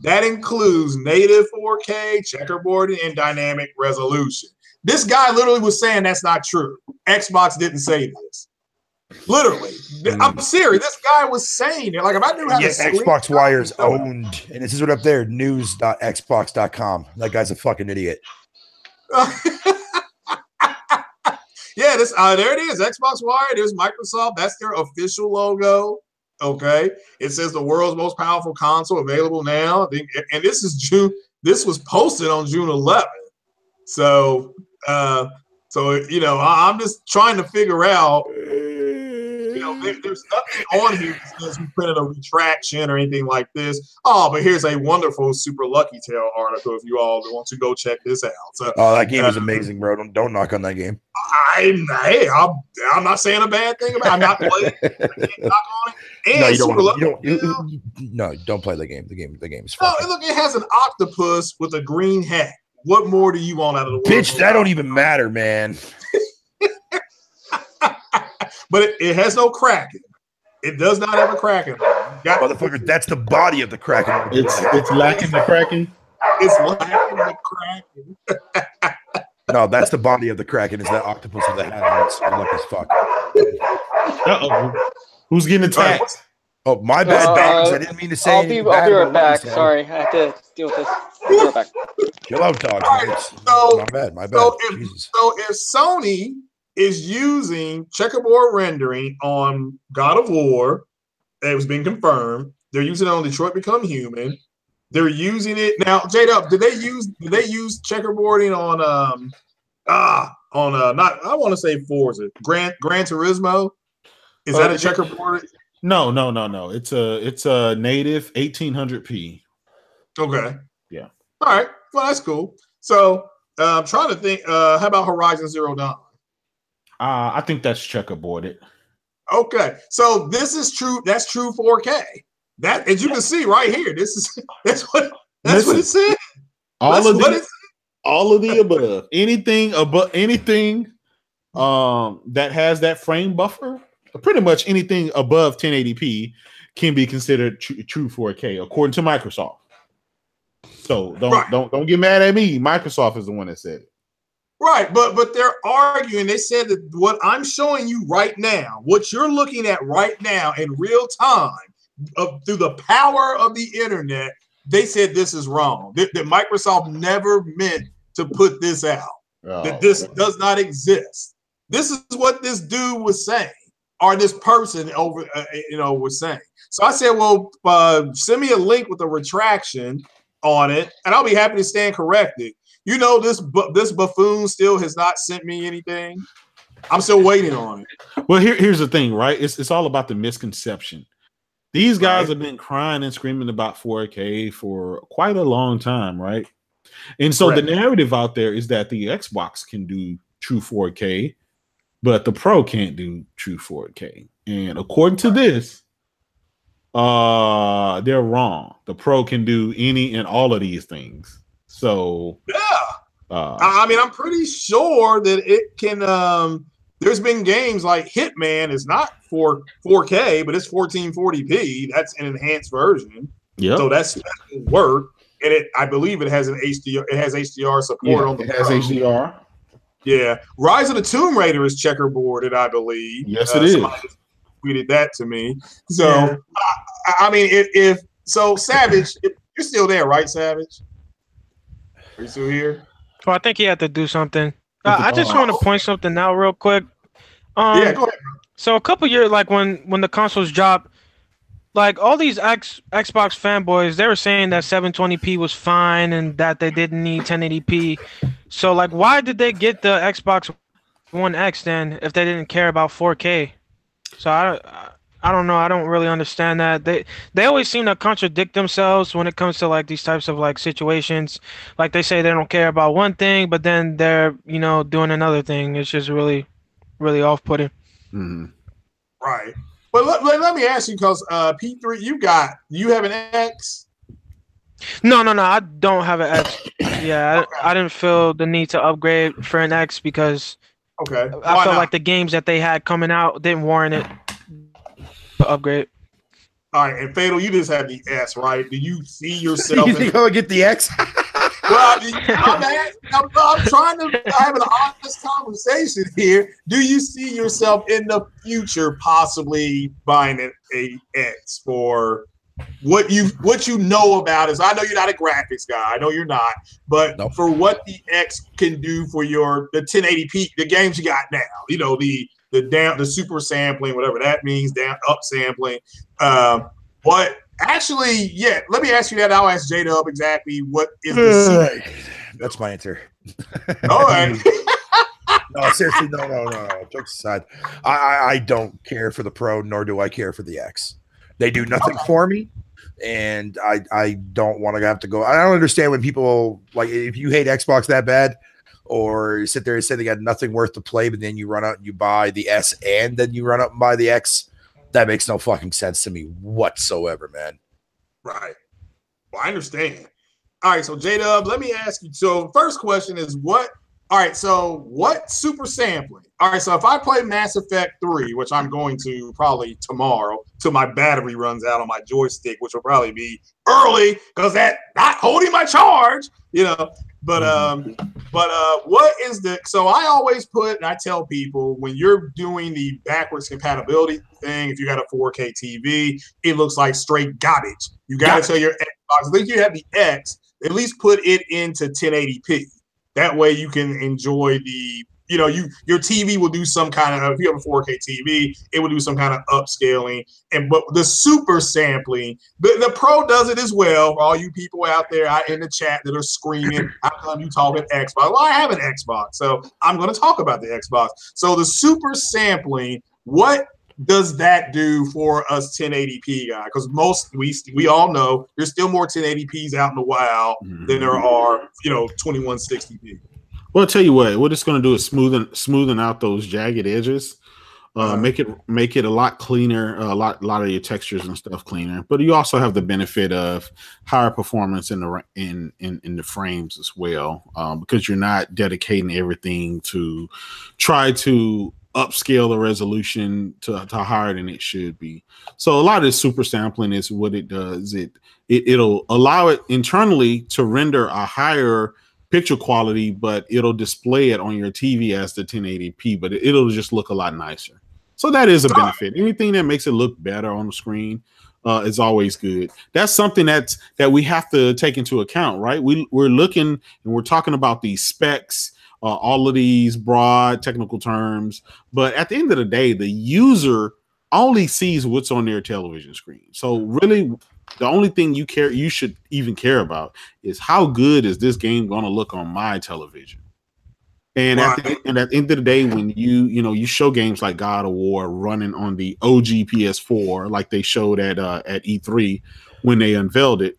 That includes native 4K, checkerboarding, and dynamic resolution. This guy literally was saying that's not true. Xbox didn't say this. Literally. I'm serious. This guy was saying it. Like, if I knew how to Xbox Wire's owned, and this is right up there, news.xbox.com. That guy's a fucking idiot. Yeah, this there it is. Xbox Wire. There's Microsoft. That's their official logo. Okay. It says the world's most powerful console available now. And this is June. This was posted on June 11th. So you know, I'm just trying to figure out. You know, there's nothing on here that says we printed a retraction or anything like this. Oh, but here's a wonderful Super Lucky Tail article if you all want to go check this out. So, that game is amazing, bro. Don't knock on that game. I'm not saying a bad thing about it. I'm not playing it. I can't knock on it. And don't play the game. The game is fun. fun. No, look, it has an octopus with a green hat. What more do you want out of the world? Bitch, that don't even matter, man. But it has no Kraken. It does not have a Kraken. Motherfucker, that's the body of the Kraken. It's lacking the Kraken. It's lacking the Kraken. No, that's the body of the Kraken. Is that octopus with the hat on? It's lucky as fuck. Who's getting attacked? Oh, my bad, dogs. I didn't mean to say anything bad. I'll be right back. Sorry, I have to deal with this. I'll be right back. Chill out, dogs. Right, my bad. So if Sony is using checkerboard rendering on God of War, it was being confirmed. They're using it on Detroit Become Human. They're using it now. J-Dub, did they use checkerboarding on not I want to say Forza, Gran Turismo? Is that a checkerboard? No. It's a native 1800p. Okay. Yeah. All right. Well, that's cool. So I'm trying to think. How about Horizon Zero Dawn? I think that's checkerboarded. Okay, so this is true. That's true 4K. That, as you can see right here, that's what it said. All of the above. Anything that has that frame buffer, pretty much anything above 1080p can be considered true 4K according to Microsoft. So don't get mad at me. Microsoft is the one that said it. Right, but they're arguing. They said that what I'm showing you right now, what you're looking at right now in real time, through the power of the internet, they said this is wrong. That Microsoft never meant to put this out. That this does not exist. This is what this dude was saying, or this person over, was saying. So I said, well, send me a link with a retraction on it, and I'll be happy to stand corrected. This buffoon still has not sent me anything. I'm still waiting on it. Well, here's the thing, right? It's all about the misconception. These guys have been crying and screaming about 4K for quite a long time, right? And so the narrative out there is that the Xbox can do true 4K, but the Pro can't do true 4K. And according to this, they're wrong. The Pro can do any and all of these things. So I'm pretty sure that it can. There's been games like Hitman is not 4K, but it's 1440p. That's an enhanced version. Yeah. So that's special work, and I believe it has an HDR. It has HDR support on the. It has HDR. Yeah, Rise of the Tomb Raider is checkerboarded, I believe. Yes, it is. Tweeted that to me. So, if Savage, if you're still there, right, Savage? Are you still here? Well, I think he had to do something. I just want to point something out real quick. Go ahead. Bro. So a couple years, like when the consoles dropped, like all these Xbox fanboys, they were saying that 720p was fine and that they didn't need 1080p. So like, why did they get the Xbox One X then if they didn't care about 4K? So I don't know. I don't really understand that. They always seem to contradict themselves when it comes to like these types of like situations. Like they say they don't care about one thing, but then they're doing another thing. It's just really, really off-putting. Mm-hmm. Right. But let me ask you, because P3, you have an X? No. I don't have an X. Yeah, okay. I didn't feel the need to upgrade for an X because I felt like the games that they had coming out didn't warrant it. Upgrade. All right, and Fatal, you just have the S, right? Do you see yourself? You think I'll get the X? Well, I'm trying to have an honest conversation here. Do you see yourself in the future possibly buying a X for what you know about? Is I know you're not a graphics guy. I know you're not, but for what the X can do for the 1080p, the games you got now, the super sampling, whatever that means, up sampling. Let me ask you that. I'll ask J.W. exactly what is the super. That's my answer. All right. No, seriously, no. Jokes aside, I don't care for the Pro, nor do I care for the X. They do nothing for me, and I don't want to have to go. I don't understand when people, like, if you hate Xbox that bad, or you sit there and say they got nothing worth to play, but then you run out and you buy the S and then you run up and buy the X. That makes no fucking sense to me whatsoever, man. Right. Well, I understand. All right, so J-Dub, let me ask you. So first question is what super sampling? All right, so if I play Mass Effect 3, which I'm going to probably tomorrow till my battery runs out on my joystick, which will probably be early because that not holding my charge, But what is so I always I tell people when you're doing the backwards compatibility thing, if you got a 4K TV, it looks like straight garbage. You got to tell your Xbox, I think you have the X, at least put it into 1080p. That way you can enjoy your TV will do some kind of, if you have a 4K TV, it will do some kind of upscaling. But the super sampling, the Pro does it as well. For all you people out there in the chat that are screaming, how come you talking Xbox? Well, I have an Xbox, so I'm going to talk about the Xbox. So the super sampling, what does that do for us 1080p guy? Because we all know there's still more 1080p's out in the wild than there are 2160p. Well, I'll tell you what it's going to do is smoothing out those jagged edges, make it a lot cleaner, a lot of your textures and stuff cleaner. But you also have the benefit of higher performance in the frames as well, because you're not dedicating everything to try to upscale the resolution to higher than it should be. So a lot of this super sampling is what it does. It'll allow it internally to render a higher picture quality, but it'll display it on your TV as the 1080p, but it'll just look a lot nicer. So that is a benefit. Anything that makes it look better on the screen, is always good. That's something that we have to take into account, right? We're looking and we're talking about these specs, all of these broad technical terms, but at the end of the day, the user only sees what's on their television screen. So really, the only thing you should even care about is how good is this game going to look on my television. And at the end of the day, when you show games like God of War running on the OG PS4, like they showed at E3 when they unveiled it,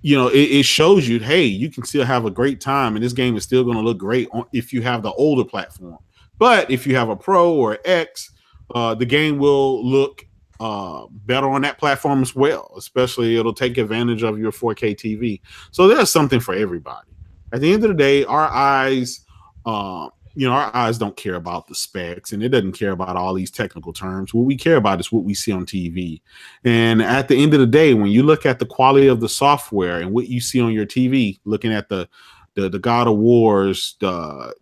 it shows you, hey, you can still have a great time, and this game is still going to look great if you have the older platform. But if you have a Pro or X, the game will look better on that platform as well. Especially, it'll take advantage of your 4K TV. So there's something for everybody. At the end of the day, our eyes don't care about the specs, and it doesn't care about all these technical terms. What we care about is what we see on TV. And at the end of the day, when you look at the quality of the software and what you see on your TV, looking at the God of Wars, the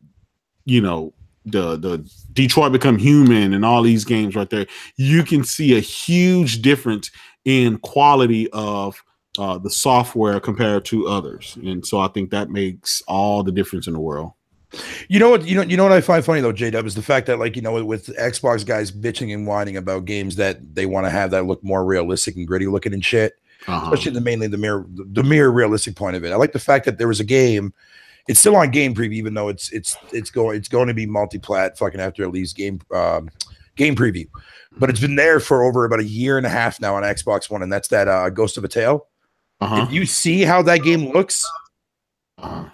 Detroit Become Human and all these games right there, you can see a huge difference in quality of the software compared to others. And so I think that makes all the difference in the world. You know what I find funny though, J-Dub, is the fact that with Xbox guys bitching and whining about games that they want to have that look more realistic and gritty looking and shit, especially mainly the mere realistic point of it. I like the fact that there was a game. It's still on Game Preview, even though it's going to be multi-plat fucking after at least Game Preview, but it's been there for over about a year and a half now on Xbox One, and that's that Ghost of a Tale. If you see how that game looks,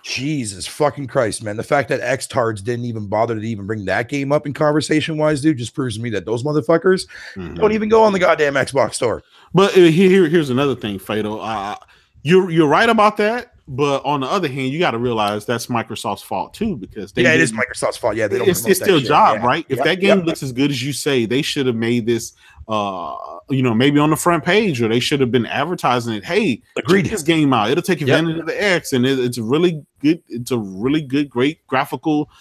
Jesus fucking Christ, man! The fact that X-Tards didn't even bother to even bring that game up in conversation-wise, dude, just proves to me that those motherfuckers don't even go on the goddamn Xbox store. But here's another thing, Fatal. You're right about that. But on the other hand, you got to realize that's Microsoft's fault too, because it is Microsoft's fault. Yeah, it's still a job, right? If that game looks as good as you say, they should have made this, maybe on the front page, or they should have been advertising it. Hey, check this game out; it'll take advantage of the X, and it's really good. It's a really good, great graphical,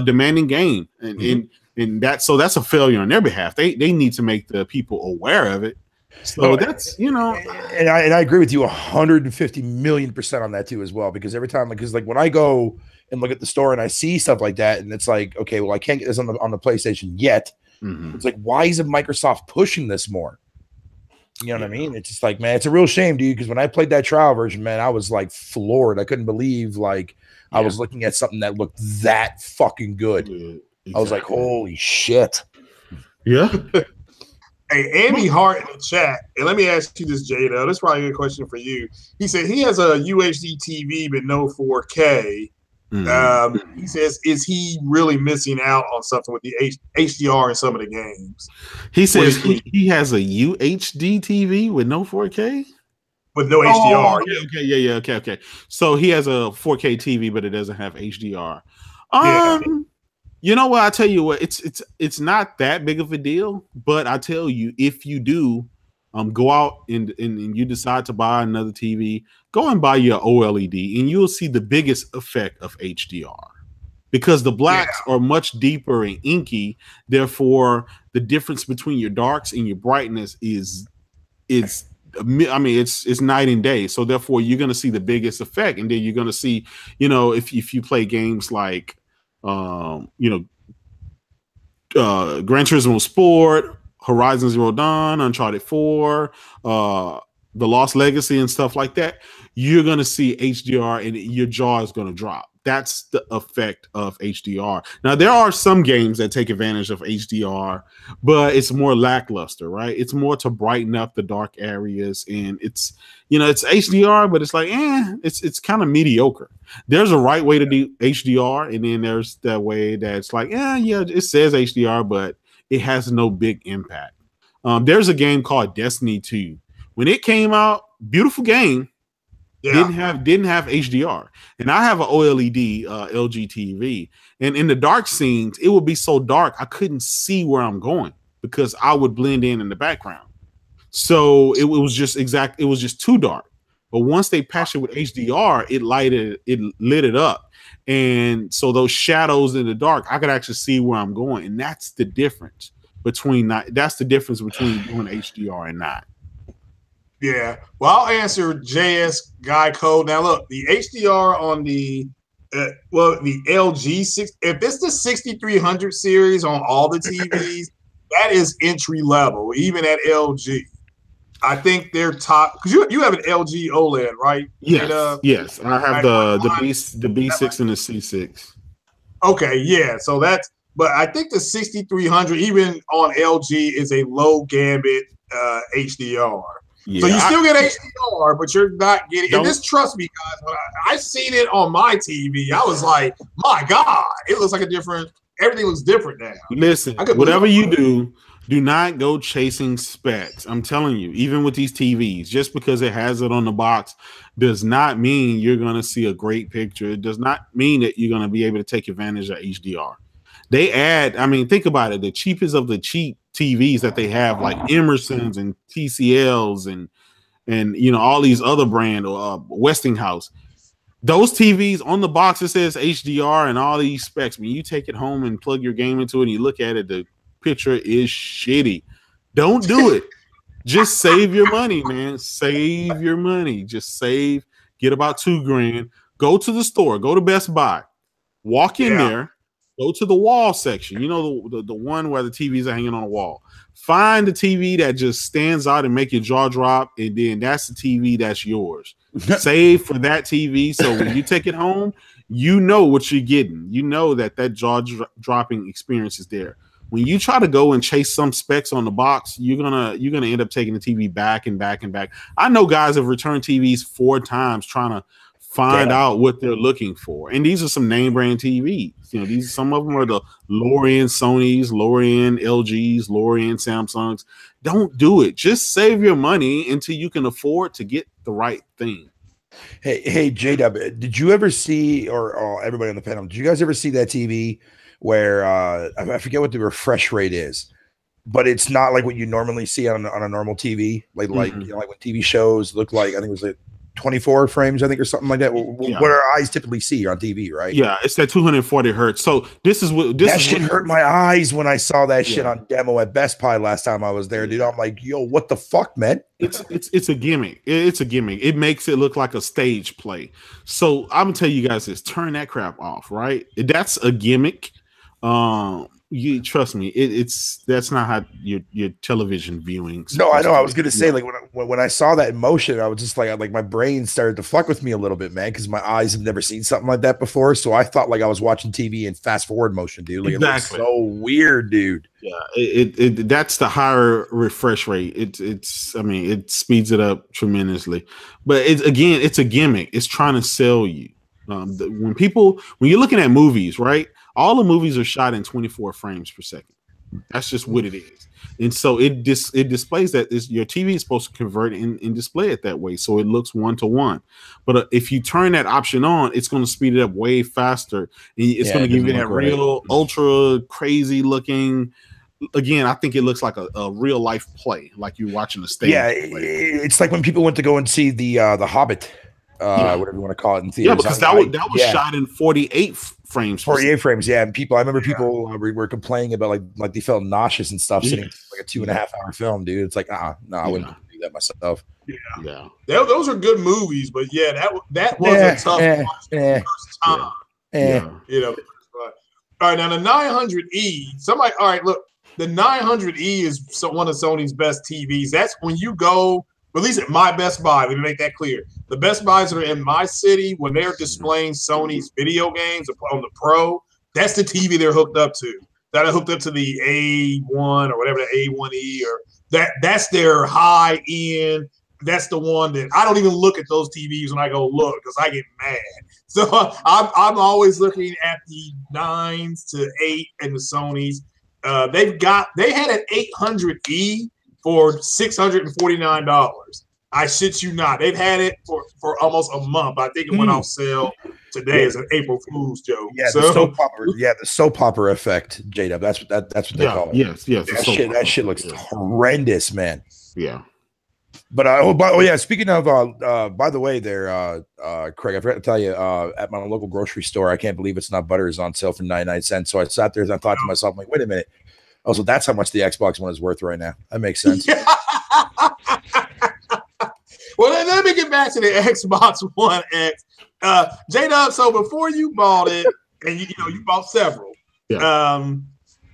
demanding game, and that's a failure on their behalf. They need to make the people aware of it. So that's and I agree with you 150 million% on that too as well, because every time when I go and look at the store and I see stuff like that, and it's like, okay, well, I can't get this on the PlayStation yet. It's like, why isn't Microsoft pushing this more? You know what I mean? It's just like, man, it's a real shame, dude, because when I played that trial version, man, I was like floored. I couldn't believe I was looking at something that looked that fucking good. Exactly. I was like, holy shit. Yeah. Hey, Andy Hart in the chat, and let me ask you this, Jada. This is probably a good question for you. He said he has a UHD TV but no 4K. He says, is he really missing out on something with the HDR in some of the games? He says he has a UHD TV with no 4K? With no HDR. Okay. So he has a 4K TV, but it doesn't have HDR. You know what? I tell you what, it's not that big of a deal, but I tell you, if you do go out and you decide to buy another TV, go and buy your OLED, and you'll see the biggest effect of HDR, because the blacks are much deeper and inky. Therefore, the difference between your darks and your brightness is it's night and day. So therefore, you're going to see the biggest effect, and then you're going to see, if you play games like Gran Turismo Sport, Horizon Zero Dawn, Uncharted 4, The Lost Legacy, and stuff like that, you're going to see HDR and your jaw is going to drop. That's the effect of HDR. Now, there are some games that take advantage of HDR, but it's more lackluster, right? It's more to brighten up the dark areas, and it's HDR, but it's like, it's kind of mediocre. There's a right way to do HDR, and then there's that way that's like, it says HDR, but it has no big impact. There's a game called Destiny 2. When it came out, beautiful game. Didn't have HDR, and I have an OLED LG TV, and in the dark scenes, it would be so dark I couldn't see where I'm going because I would blend in the background. So it was just too dark. But once they patched it with HDR, it lit it up, and so those shadows in the dark, I could actually see where I'm going, and that's the difference between doing HDR and not. Yeah. Well, I'll answer JS Guy Code. Now, look, the HDR on the the LG if it's the 6300 series on all the TVs, that is entry level, even at LG. I think they're top because you have an LG OLED, right? Yes, yes. I have the B6 and the C6. Okay, yeah. So that's, but I think the 6300, even on LG, is a low gambit HDR. Yeah, so you still get HDR, but you're not getting. And this, trust me, guys, when I seen it on my TV, I was like, my God, it looks like a different. Everything looks different now. Listen, whatever you do not go chasing specs. I'm telling you, even with these TVs, just because it has it on the box does not mean you're going to see a great picture. It does not mean that you're going to be able to take advantage of HDR. They add, I mean, think about it. The cheapest of the cheap TVs that they have, like Emerson's and TCLs and you know, all these other brand Westinghouse. Those TVs on the box, it says HDR and all these specs. When you take it home and plug your game into it and you look at it, the picture is shitty. Don't do it. Just save your money, man. Save your money. Just save. Get about $2,000. Go to the store. Go to Best Buy. Walk in there. Go to the wall section. You know, the one where the TVs are hanging on the wall. Find the TV that just stands out and make your jaw drop, and then that's the TV that's yours. Save for that TV, so when you take it home, you know what you're getting. You know that jaw dropping experience is there. When you try to go and chase some specs on the box, you're gonna end up taking the TV back and back and back. I know guys have returned TVs 4 times trying to find out what they're looking for, and these are some name brand TVs. You know, some of them are the lower end Sonys, lower end LGs, lower end Samsungs. Don't do it. Just save your money until you can afford to get the right thing. Hey, J.W., did you ever see, or everybody on the panel, did you guys ever see that TV where I forget what the refresh rate is, but it's not like what you normally see on a normal TV, like you know, like when TV shows look like, I think it was like 24 frames, I think, or something like that. What our eyes typically see on TV, right? Yeah, it's that 240 hertz. So this shit hurt my eyes when I saw that shit on demo at Best Buy last time I was there, dude. I'm like, yo, what the fuck, man? It's a gimmick. It's a gimmick. It makes it look like a stage play. So I'm gonna tell you guys this: turn that crap off, right? That's a gimmick. You trust me, that's not how your television viewing. No, I know. I was gonna say, like, when I saw that in motion, I was just like my brain started to fuck with me a little bit, man, because my eyes have never seen something like that before. So I thought like I was watching TV in fast forward motion, dude. Like, exactly. It looks so weird, dude. Yeah, that's the higher refresh rate. I mean, it speeds it up tremendously. But it's a gimmick. It's trying to sell you. When you're looking at movies, right? All the movies are shot in 24 frames per second. That's just what it is. And so it displays that your TV is supposed to convert and display it that way. So it looks 1-to-1. But if you turn that option on, it's going to speed it up way faster. And it's going to give you that real ultra crazy looking. Again, I think it looks like a real life play, like you're watching a stage. Yeah, play. It's like when people went to go and see the Hobbit. Whatever you want to call it in theaters. Yeah, because that was shot in 48 frames. 48 frames, yeah. And I remember people were complaining about like they felt nauseous and stuff sitting like a 2.5 hour film, dude. It's like, no, I wouldn't do that myself. Yeah. Those are good movies, but that was a tough first time. You know. All right, now the 900E. All right, look, the 900E is one of Sony's best TVs. That's when you go. At least at my Best Buy, let me make that clear. The Best Buys that are in my city, when they're displaying Sony's video games on the Pro, that's the TV they're hooked up to. That are hooked up to the A1 or whatever, the A1E, or that's their high end. That's the one that I don't even look at those TVs when I go look because I get mad. So I'm always looking at the 9s to 8 and the Sonys. They had an 800E. For $649. I shit you not. They've had it for almost a month. I think it went off sale today as an April Fool's joke. Yeah, the soap opera effect, J-Dub. That's what they call it. Yes. That shit looks horrendous, man. Yeah. But speaking of by the way there, Craig, I forgot to tell you, at my local grocery store, I can't believe It's Not Butter is on sale for 99 cents. So I sat there and I thought to myself, I'm like, wait a minute. Oh, so that's how much the Xbox One is worth right now. That makes sense. Well, let me get back to the Xbox One X. J-Dub, so before you bought it, and you bought several,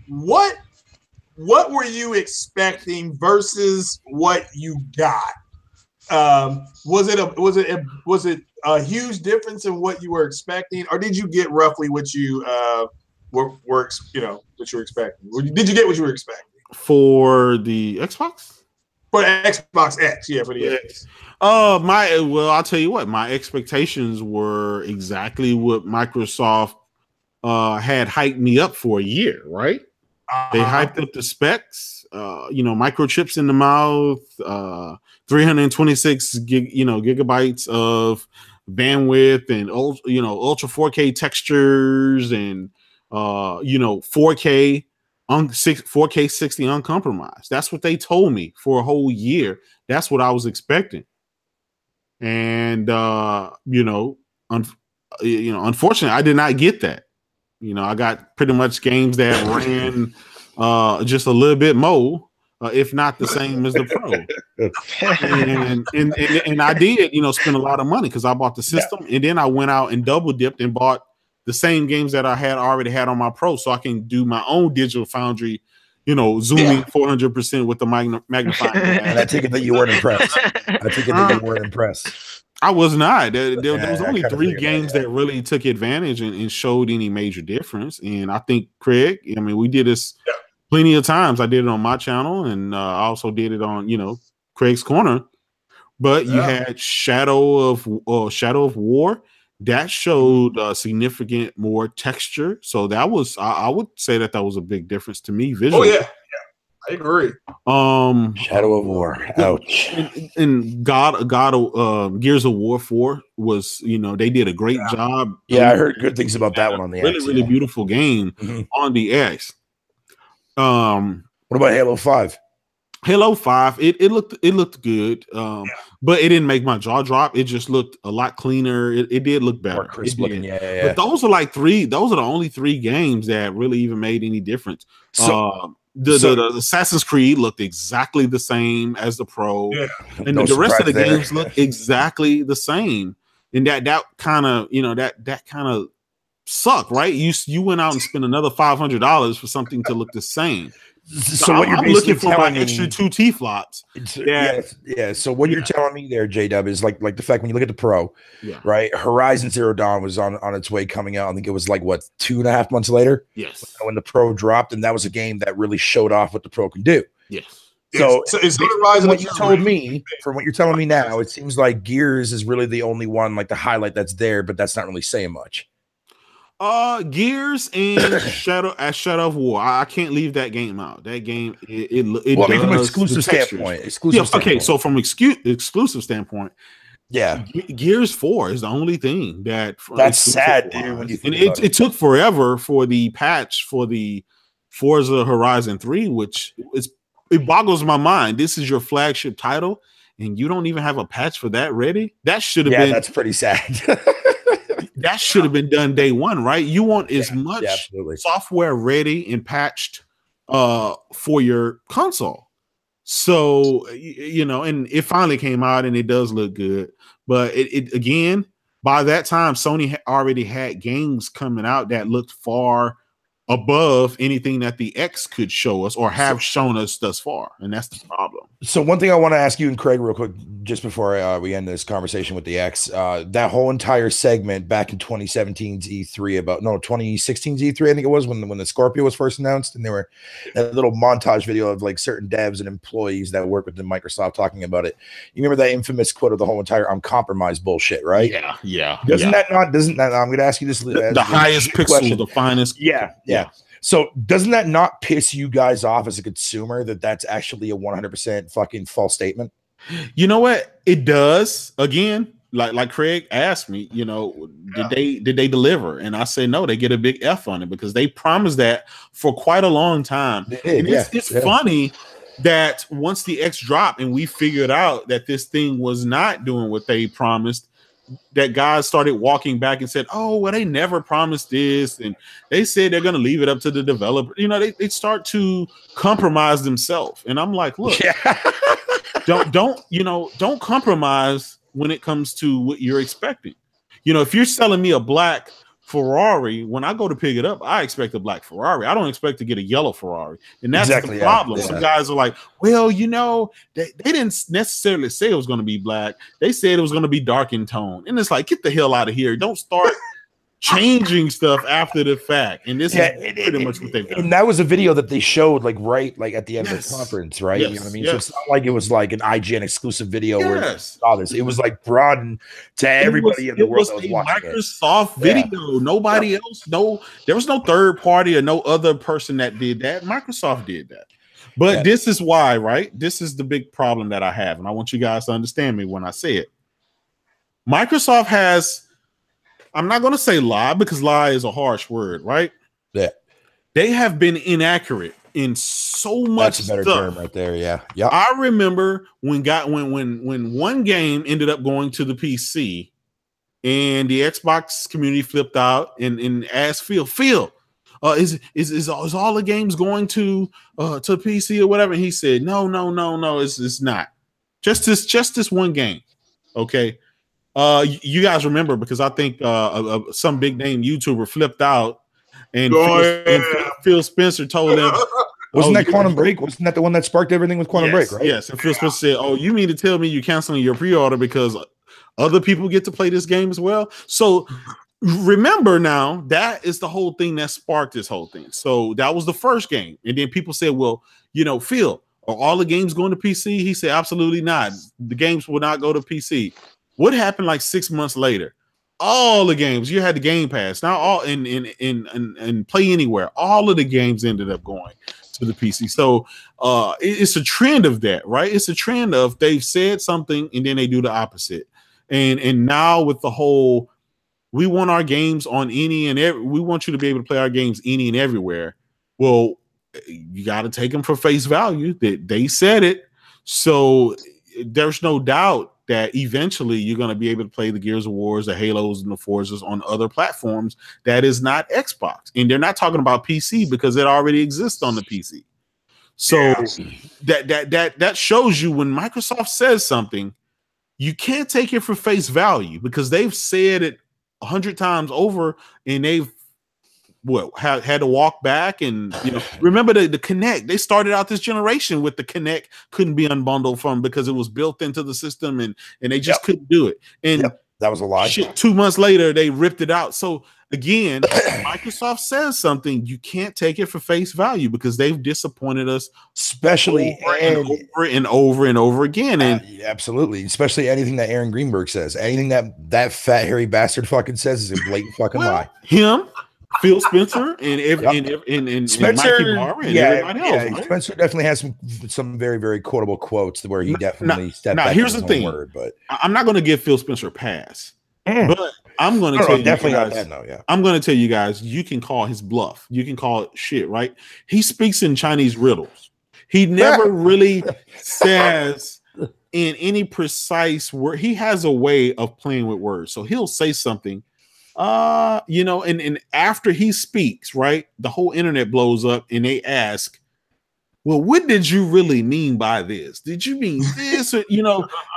what were you expecting versus what you got? Was it a huge difference in what you were expecting, or did you get roughly what you what you were expecting? Did you get what you were expecting for the Xbox? For the Xbox X, yeah, for the X. I'll tell you what, my expectations were exactly what Microsoft had hyped me up for a year, right? They hyped up the specs, microchips in the mouth, 326 gigabytes of bandwidth, and ultra 4K textures, and 4K 60 uncompromised. That's what they told me for a whole year. That's what I was expecting. And unfortunately, I did not get that. I got pretty much games that ran just a little bit more, if not the same as the Pro. and I did, spend a lot of money because I bought the system, and then I went out and double dipped and bought the same games that I already had on my Pro, so I can do my own Digital Foundry, zooming 400% with the magnifying glass. And I take it that you weren't impressed. I was not. There was only 3 games that really took advantage and showed any major difference. And I think, Craig, we did this plenty of times. I did it on my channel, and I also did it on, Craig's Corner. But you had Shadow of War. That showed significant more texture. So that was, I would say that was a big difference to me visually. Oh, yeah. I agree. Shadow of War. Ouch. And Gears of War 4 was, they did a great job. Yeah, I heard good things about that one on the X. Really beautiful game on the X. What about Halo 5? Halo 5, it looked good, but it didn't make my jaw drop. It just looked a lot cleaner. It did look better. More crisp looking, yeah. But those are the only 3 games that really even made any difference. So, the Assassin's Creed looked exactly the same as the Pro, and the rest of the games looked exactly the same. And that kind of sucked, right? You went out and spent another $500 for something to look the same. So what I'm looking for my extra 2 T-flops. So what you're telling me there, J-Dub, is like the fact when you look at the Pro, right? Horizon Zero Dawn was on its way coming out. I think it was 2.5 months later. Yes. When the Pro dropped, and that was a game that really showed off what the Pro can do. Yes. So is Horizon what you told me, from what you're telling me now, it seems like Gears is really the only one, the highlight that's there, but that's not really saying much. Gears and Shadow of War. I can't leave that game out. That game, from an exclusive standpoint. Okay, so from exclusive standpoint, Gears 4 is the only thing that's sad, dude. When you think it took forever for the patch for the Forza Horizon 3, which it boggles my mind. This is your flagship title, and you don't even have a patch for that ready. That should have been. That's pretty sad. That should have been done day one, right? You want as much software ready and patched for your console. So, and it finally came out, and it does look good. But it again, by that time, Sony already had games coming out that looked far above anything that the X could show us or have shown us thus far, and that's the problem. So one thing I want to ask you and Craig real quick, just before we end this conversation with the X, that whole entire segment back in 2017's E3 2016's E3, I think it was, when the Scorpio was first announced, and there were a little montage video of certain devs and employees that work within Microsoft talking about it. You remember that infamous quote of the whole entire uncompromised bullshit, right? Yeah. Doesn't that I'm going to ask you this. The highest pixel, question. The finest. Yeah. So doesn't that not piss you guys off as a consumer that that's actually a 100% fucking false statement? You know what? It does. Again, like Craig asked me, did they deliver? And I say no, they get a big F on it because they promised that for quite a long time. And it's funny that once the X dropped and we figured out that this thing was not doing what they promised, that guys started walking back and said, oh, well, they never promised this. And they said they're going to leave it up to the developer. They start to compromise themselves. And I'm like, look, don't compromise when it comes to what you're expecting. If you're selling me a black Ferrari, when I go to pick it up, I expect a black Ferrari. I don't expect to get a yellow Ferrari. And that's the problem. Yeah. Some guys are like, well, they didn't necessarily say it was going to be black. They said it was going to be dark in tone. And it's like, get the hell out of here. Don't start changing stuff after the fact. And this is pretty much what they've done. And that was a video that they showed right at the end of the conference, right? You know what I mean? So it's not like it was like an IGN exclusive video where saw this. It was like broadened to everybody in the world that was watching it. Microsoft video. Nobody else. There was no third party or no other person that did that. Microsoft did that. But this is why, right? This is the big problem that I have. And I want you guys to understand me when I say it. Microsoft has, I'm not going to say lie because lie is a harsh word, right? Yeah. They have been inaccurate in so much stuff. That's a better term right there, yeah. I remember when one game ended up going to the PC and the Xbox community flipped out and asked Phil, is all the games going to PC or whatever? And he said, no, it's not. Just this one game. Okay. You guys remember because I think some big name YouTuber flipped out and Phil Spencer told him, wasn't that Quantum Break? Wasn't that the one that sparked everything with Quantum Break, right? Yes. And Phil Spencer said, oh, you mean to tell me you're canceling your pre-order because other people get to play this game as well? So remember now, that is the whole thing that sparked this whole thing. So that was the first game. And then people said, well, Phil, are all the games going to PC? He said, absolutely not. The games will not go to PC. What happened like 6 months later? All the games, you had the Game Pass. Now all in Play Anywhere, all of the games ended up going to the PC. So it's a trend of that, right? It's a trend of they've said something and then they do the opposite. And now with the whole, we want our games on any and every, we want you to be able to play our games any and everywhere. Well, you got to take them for face value that they said it. So there's no doubt that eventually you're going to be able to play the Gears of Wars, the Halos, and the Forzas on other platforms that is not Xbox. And they're not talking about PC because it already exists on the PC. So that shows you when Microsoft says something, you can't take it for face value because they've said it 100 times over and they've had to walk back. And remember the Kinect, they started out this generation with the Kinect couldn't be unbundled from because it was built into the system and they just couldn't do it. And that was a lie. 2 months later they ripped it out. So again, Microsoft says something, you can't take it for face value because they've disappointed us, especially over and over again. And absolutely, especially anything that Aaron Greenberg says, anything that fat hairy bastard fucking says is a blatant fucking lie. Him, Phil Spencer, and Spencer, and Mikey Barr and everybody else. Right? Spencer definitely has some very, very quotable quotes where he definitely stepped back. Here's the thing, but I'm not going to give Phil Spencer a pass, but I'm going to tell you definitely guys, not that, no, I'm going to tell you guys, you can call his bluff. You can call it shit, right? He speaks in Chinese riddles. He never really says in any precise word. He has a way of playing with words. So he'll say something. And after he speaks, right, the whole internet blows up and they ask, well, what did you really mean by this? Did you mean this? Or,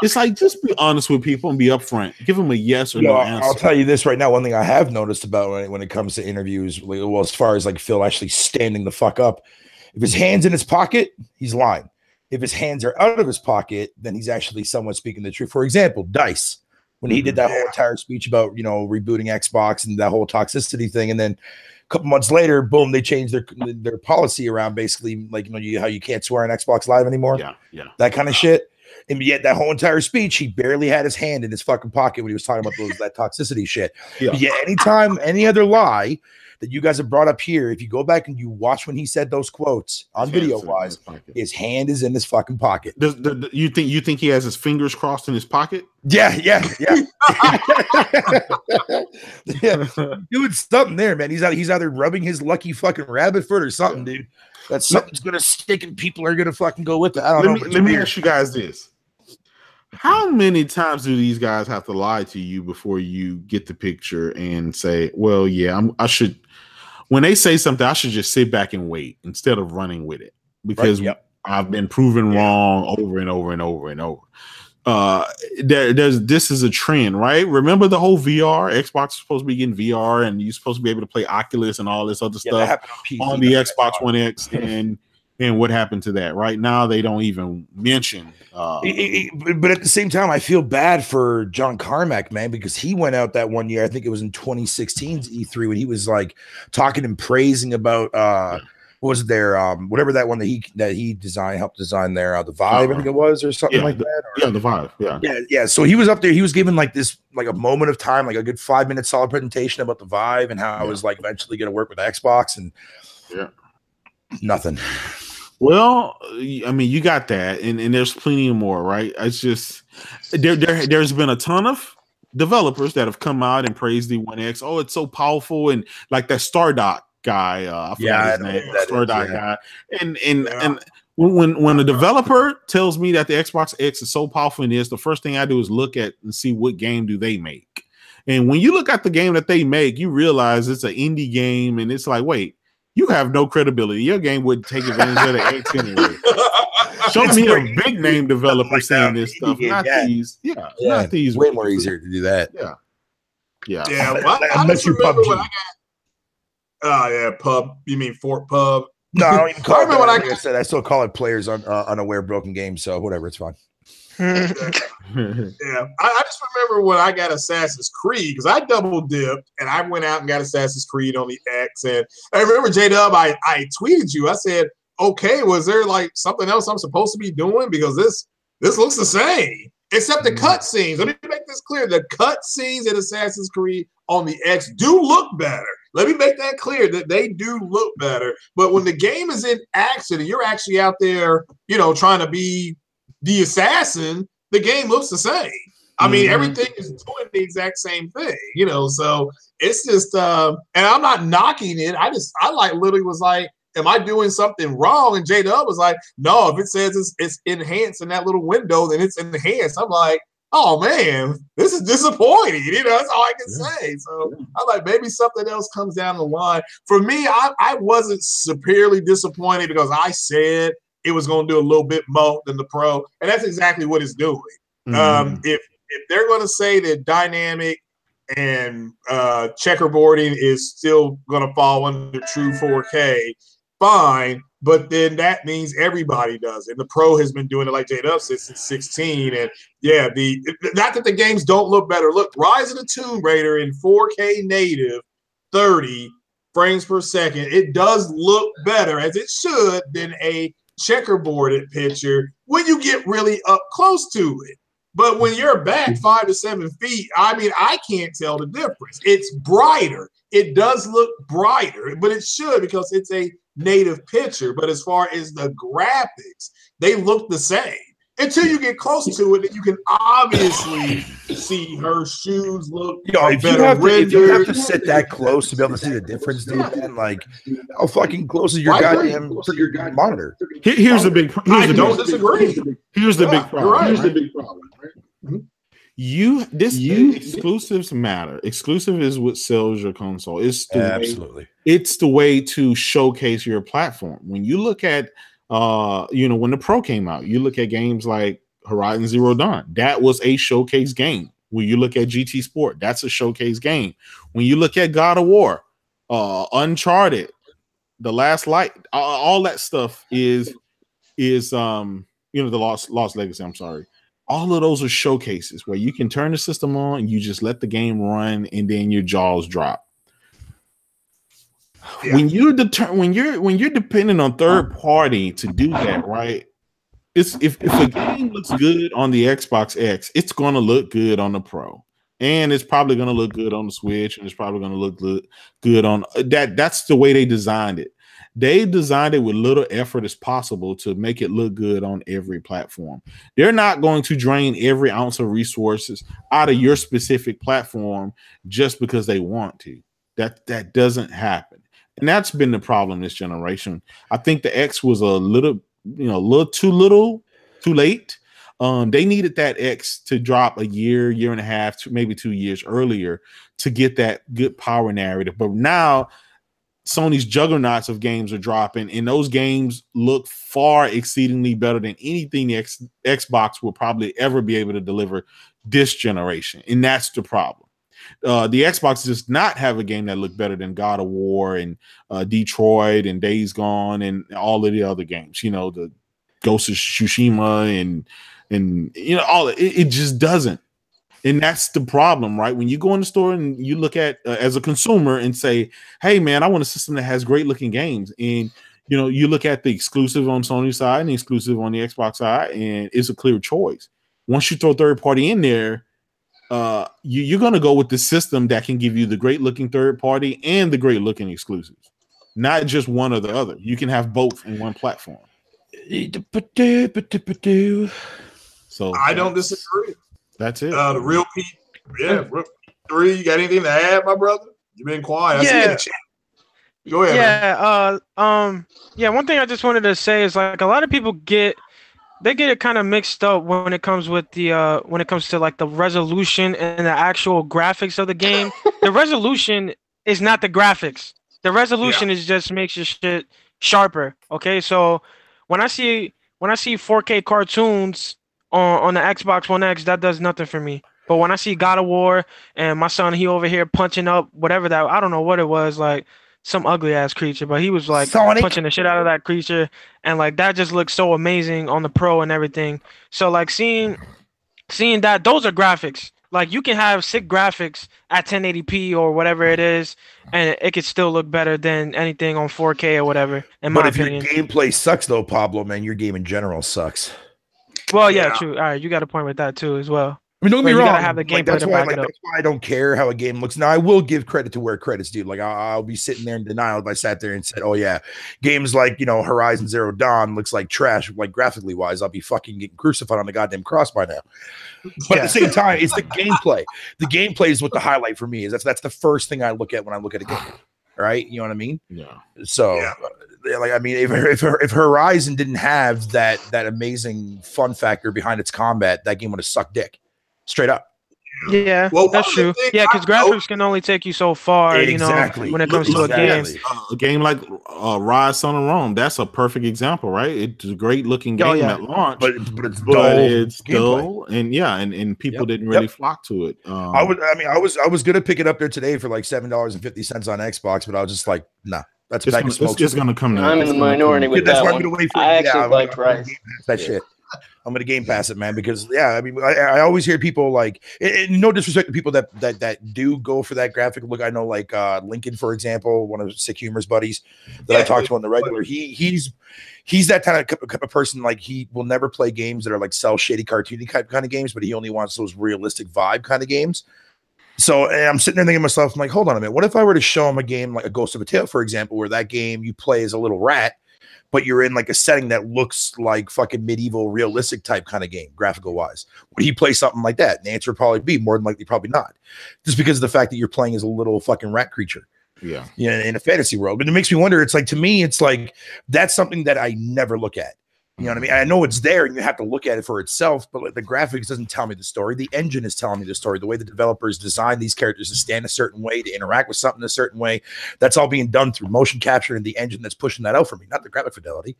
it's like, just be honest with people and be upfront. Give them a yes or no answer. I'll tell you this right now. One thing I have noticed about when it comes to interviews, well, as far as like Phil actually standing the fuck up, if his hand's in his pocket, he's lying. If his hands are out of his pocket, then he's actually somewhat speaking the truth. For example, Dice. When he did that whole entire speech about, rebooting Xbox and that whole toxicity thing. And then a couple months later, boom, they changed their policy around basically like, how you can't swear on Xbox Live anymore. Yeah. That kind of shit. And yet that whole entire speech, he barely had his hand in his fucking pocket when he was talking about that toxicity shit. Yeah. But yet anytime, any other lie that you guys have brought up here, if you go back and you watch when he said those quotes on video wise, his hand is in his fucking pocket. You think he has his fingers crossed in his pocket? Yeah. Doing something there, man. He's either rubbing his lucky fucking rabbit foot or something, dude. That something's gonna stick and people are gonna fucking go with it. I don't know. Let me ask you guys this. How many times do these guys have to lie to you before you get the picture and say, well, yeah, I should, when they say something, I should just sit back and wait instead of running with it? Because I've been proven wrong over and over and over and over. This is a trend, right? Remember the whole VR? Xbox is supposed to be getting VR, and you're supposed to be able to play Oculus and all this other stuff on the Xbox One X, and what happened to that? Right now, they don't even mention. But at the same time, I feel bad for John Carmack, man, because he went out that one year. I think it was in 2016's E3 when he was like talking and praising about what was there? Whatever that one that he designed, helped design there, the Vive, I think it was, or something like that. The Vive, yeah. So he was up there. He was given like this, like a moment of time, like a good 5-minute solid presentation about the Vive and how it was like eventually going to work with Xbox, and nothing. Well, I mean, you got that, and there's plenty more, right? It's just there's been a ton of developers that have come out and praised the One X. Oh, it's so powerful, and like that Stardock guy, I forgot his name, Stardock guy, and when a developer tells me that the Xbox X is so powerful in this, the first thing I do is look at and see what game do they make. And when you look at the game that they make, you realize it's an indie game, and it's like, wait, you have no credibility. Your game would take advantage of the X anyway. Show me a big name developer saying this stuff, not these. Not these. Way more easier to do that. Yeah. Well, I just remember when I got. Pub. You mean Fort Pub? No, I don't even call it. Like I said, I still call it players unaware broken games. So whatever, it's fine. I just remember when I got Assassin's Creed, because I double dipped and I went out and got Assassin's Creed on the X. And I remember J.W. I tweeted you. I said, "Okay, was there like something else I'm supposed to be doing? Because this looks the same, except the cutscenes." Let me make this clear: the cutscenes in Assassin's Creed on the X do look better. Let me make that clear that they do look better. But when the game is in action and you're actually out there, trying to be the assassin, the game looks the same. I mean, everything is doing the exact same thing, so it's just, and I'm not knocking it. I like literally was like, am I doing something wrong? And J-Dub was like, no, if it says it's enhanced in that little window, then it's enhanced. I'm like, oh man, this is disappointing. That's all I can say. So I'm like, maybe something else comes down the line. For me, I wasn't severely disappointed because I said it was going to do a little bit more than the Pro, and that's exactly what it's doing. If they're going to say that dynamic and checkerboarding is still going to fall under true 4K, fine, but then that means everybody does it. And the Pro has been doing it like J-Dub since 16, and not that the games don't look better. Look, Rise of the Tomb Raider in 4K native, 30 frames per second, it does look better, as it should, than a checkerboarded picture when you get really up close to it. But when you're back 5 to 7 feet, I mean, I can't tell the difference. It's brighter. It does look brighter, but it should, because it's a native picture. But as far as the graphics, they look the same. Until you get close to it, and you can obviously see her shoes look if you have to sit that close to be able to see the difference, dude, then like how fucking close is your goddamn monitor? Here's the big problem. I don't disagree. Here's the big problem. Right. Here's the big problem. Right? Exclusives matter. Exclusive is what sells your console. It's the way to showcase your platform. When you look at when the Pro came out, you look at games like Horizon Zero Dawn. That was a showcase game. When you look at GT Sport, that's a showcase game. When you look at God of War, Uncharted, The Last Light, all that stuff is the Lost Legacy. I'm sorry. All of those are showcases where you can turn the system on and you just let the game run, and then your jaws drop. Yeah. When you're depending on third party to do that, right? If a game looks good on the Xbox X, it's going to look good on the Pro, and it's probably going to look good on the Switch, and it's probably going to look good on that. That's the way they designed it. They designed it with little effort as possible to make it look good on every platform. They're not going to drain every ounce of resources out of your specific platform just because they want to. That doesn't happen. And that's been the problem this generation. I think the X was a little too late. They needed that X to drop a year and a half, maybe 2 years earlier to get that good power narrative. But now Sony's juggernauts of games are dropping, and those games look far exceedingly better than anything the Xbox will probably ever be able to deliver this generation. And that's the problem. The Xbox does not have a game that looked better than God of War and Detroit and Days Gone and all of the other games. You know, the Ghost of Tsushima and you know, all it just doesn't. And that's the problem, right? When you go in the store and you look at as a consumer and say, "Hey, man, I want a system that has great looking games," and you know, you look at the exclusive on Sony's side and the exclusive on the Xbox side, and it's a clear choice. Once you throw third party in there, you're going to go with the system that can give you the great looking third party and the great looking exclusives, not just one or the other. You can have both in one platform. So I don't disagree. That's it. The real Pete, Real 3. You got anything to add, my brother? You've been quiet. I see you in the chat. Go ahead. Yeah. One thing I just wanted to say is like a lot of people get it kind of mixed up when it comes with the when it comes to like the resolution and the actual graphics of the game. The resolution is not the graphics. The resolution is just makes your shit sharper. Okay, so when I see 4K cartoons on the Xbox One X, that does nothing for me. But when I see God of War and my son, he over here punching up whatever that, I don't know what it was, like some ugly ass creature, but he was like punching the shit out of that creature, and like that just looks so amazing on the Pro and everything. So like seeing that, those are graphics. Like you can have sick graphics at 1080p or whatever it is, and it could still look better than anything on 4K or whatever. In my opinion. Your gameplay sucks though, Pablo, man, your game in general sucks. Well, yeah, true. All right, you got a point with that too as well. I mean, don't get me wrong. Have the gameplay to back it up. That's why I don't care how a game looks. Now, I will give credit to where credit's due. Like, I'll be sitting there in denial if I sat there and said, "Oh yeah, games like Horizon Zero Dawn looks like trash, like graphically wise." I'll be fucking getting crucified on the goddamn cross by now. But at the same time, it's the gameplay. The gameplay is what the highlight for me is. That's the first thing I look at when I look at a game. Right? You know what I mean? Yeah. So. Yeah. Like, I mean, if Horizon didn't have that amazing fun factor behind its combat, that game would have sucked dick, straight up. Yeah, well, that's true. Yeah, because graphics can only take you so far, exactly. When it comes to a game. A game like Rise Son of Rome, that's a perfect example, right? It's a great looking game at launch, but it's dull, and people didn't really flock to it. I was gonna pick it up there today for like $7.50 on Xbox, but I was just like, nah. That's a bag of smoke. It's going to come. I'm in the minority with that one. I actually liked Rise. That shit. I'm going to Game Pass it, man, because I mean, I always hear people like, no disrespect to people that do go for that graphic look. I know like Lincoln, for example, one of Sick Humor's buddies that I talk to on the regular. He's that kind of person. Like he will never play games that are like cell shady, cartoony kind of games, but he only wants those realistic vibe kind of games. So and I'm sitting there thinking to myself, I'm like, hold on a minute. What if I were to show him a game like a Ghost of a Tale, for example, where that game you play as a little rat, but you're in like a setting that looks like fucking medieval, realistic type kind of game, graphical wise? Would he play something like that? And the answer would probably be more than likely, probably not. Just because of the fact that you're playing as a little fucking rat creature. Yeah. In a fantasy world. But it makes me wonder, it's like, to me, it's like, that's something that I never look at. You know what I mean? I know it's there and you have to look at it for itself, but like the graphics doesn't tell me the story. The engine is telling me the story. The way the developers design these characters to stand a certain way, to interact with something a certain way, that's all being done through motion capture and the engine that's pushing that out for me, not the graphic fidelity.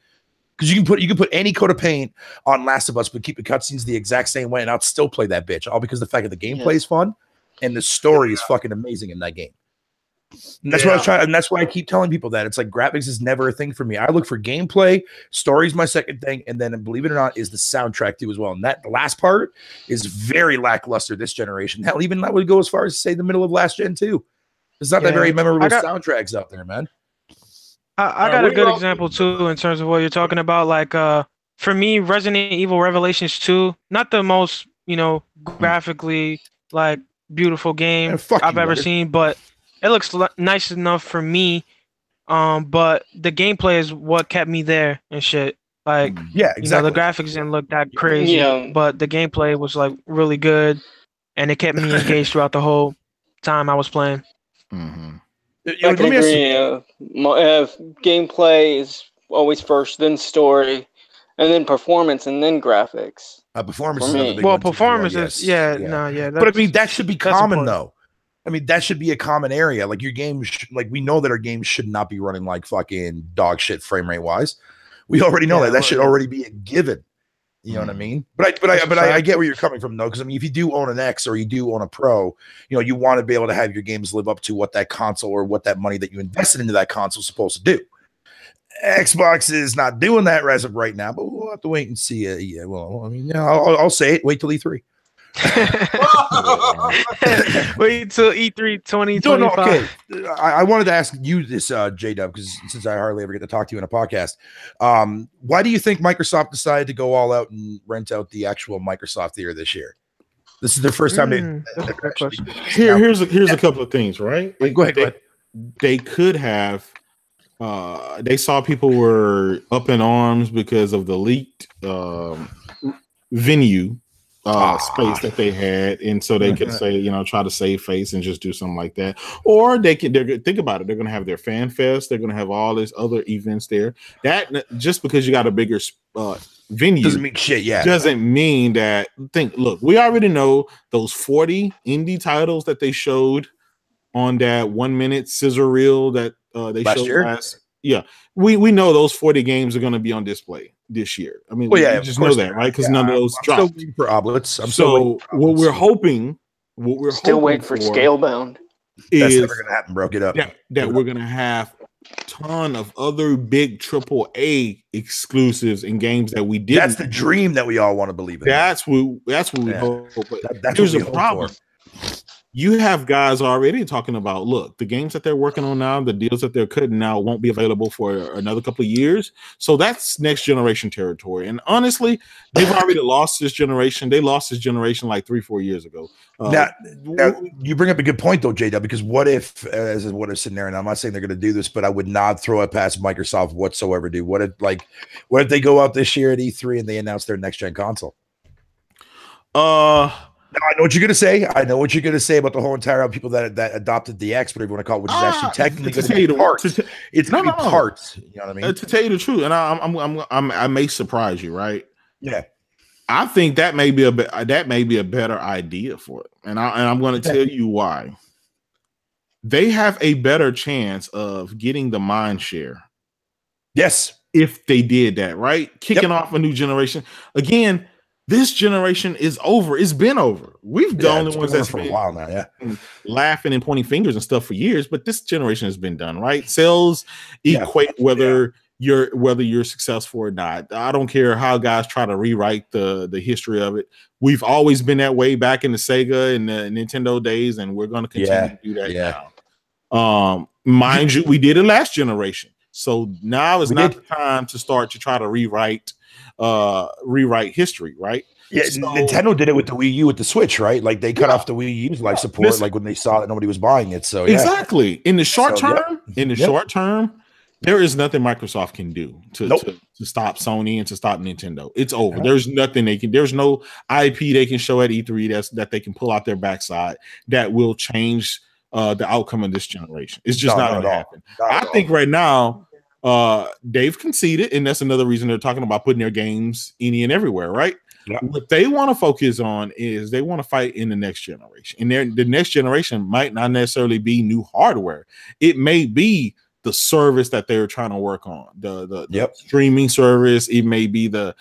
Because you can put any coat of paint on Last of Us, but keep the cutscenes the exact same way, and I'll still play that bitch. All because the fact that the gameplay is fun and the story is fucking amazing in that game. And that's what I was trying, and that's why I keep telling people that it's like graphics is never a thing for me. I look for gameplay, story's my second thing, and then believe it or not, is the soundtrack too as well. And that the last part is very lackluster this generation. Hell, even I would go as far as to say the middle of last gen too. It's not that very memorable soundtracks out there, man. I got a good example too in terms of what you're talking about. Like for me, Resident Evil Revelations 2, not the most graphically like beautiful game I've ever seen, but it looks nice enough for me, but the gameplay is what kept me there and shit. Like, yeah, exactly. The graphics didn't look that crazy, but the gameplay was like really good, and it kept me engaged throughout the whole time I was playing. Mm-hmm. I can agree. Gameplay is always first, then story, and then performance, and then graphics. Performance. Performance is but I mean that should be common though. I mean, that should be a common area. Like your games, like we know that our games should not be running like fucking dog shit frame rate wise. We already know that should already be a given. You know what I mean? But I get where you're coming from though, because I mean, if you do own an X or you do own a Pro, you know, you want to be able to have your games live up to what that console or what that money that you invested into that console is supposed to do. Xbox is not doing that as of right now, but we'll have to wait and see. Yeah, well, I mean, yeah, I'll say it. Wait till E3. Wait till E3 2025. No, okay. I wanted to ask you this, J.W., because since I hardly ever get to talk to you in a podcast, why do you think Microsoft decided to go all out and rent out the actual Microsoft Theater this year? This is their first time. Here's a couple of things, right? Go ahead. They could have. They saw people were up in arms because of the leaked venue space that they had, and so they could say, you know, try to save face and just do something like that. Or they're think about it. They're going to have their fan fest. They're going to have all these other events there. That just because you got a bigger venue doesn't mean shit. Yeah, doesn't mean that. Look, we already know those 40 indie titles that they showed on that 1 minute scissor reel that they showed last. Yeah, we know those 40 games are going to be on display this year. I mean, we just know that, right? Because none of those dropped. I'm still waiting for Oblets. So what we're hoping waiting for Scalebound that's never going to happen, bro. Get up. That we're going to have a ton of other big AAA exclusives and games that we did. That's the dream that we all want to believe in. That's what we hope. But here's a problem. You have guys already talking about, look, the games that they're working on now, the deals that they're cutting now won't be available for another couple of years. So that's next generation territory. And honestly, they've already lost this generation. They lost this generation like 3-4 years ago. Now, you bring up a good point, though, J.W., because what if sitting there, and I'm not saying they're going to do this, but I would not throw it past Microsoft whatsoever, dude. What if they go out this year at E3 and they announce their next gen console? Now, I know what you're going to say. I know what you're going to say about the whole entire people that adopted the X, whatever you want to call it, which is actually technically going to be parts. It's going to be parts. You know what I mean? To tell you the truth, and I may surprise you, right? Yeah. I think that may be a better idea for it, and I'm going to tell you why. They have a better chance of getting the mind share. Yes, if they did that, right? Kicking off a new generation again. This generation is over. It's been over. We've the only ones that's for a while now, laughing and pointing fingers and stuff for years. But this generation has been done, right? Sales equate whether you're successful or not. I don't care how guys try to rewrite the history of it. We've always been that way back in the Sega and the Nintendo days, and we're going to continue to do that now. Mind you, we did it last generation, so now is not the time to start to try to rewrite history, right? Yeah, so, Nintendo did it with the Wii U with the Switch, right? Like they cut off the Wii U's life support, like when they saw that nobody was buying it. So exactly in the short term, short term, there is nothing Microsoft can do to stop Sony and to stop Nintendo. It's over. There's nothing they can. There's no IP they can show at E3 that they can pull out their backside that will change the outcome of this generation. It's just not going to happen. I think right now. They've conceded, and that's another reason they're talking about putting their games any and everywhere, right? Yeah. What they want to focus on is they want to fight in the next generation. And the next generation might not necessarily be new hardware. It may be the service that they're trying to work on, the streaming service. It may be the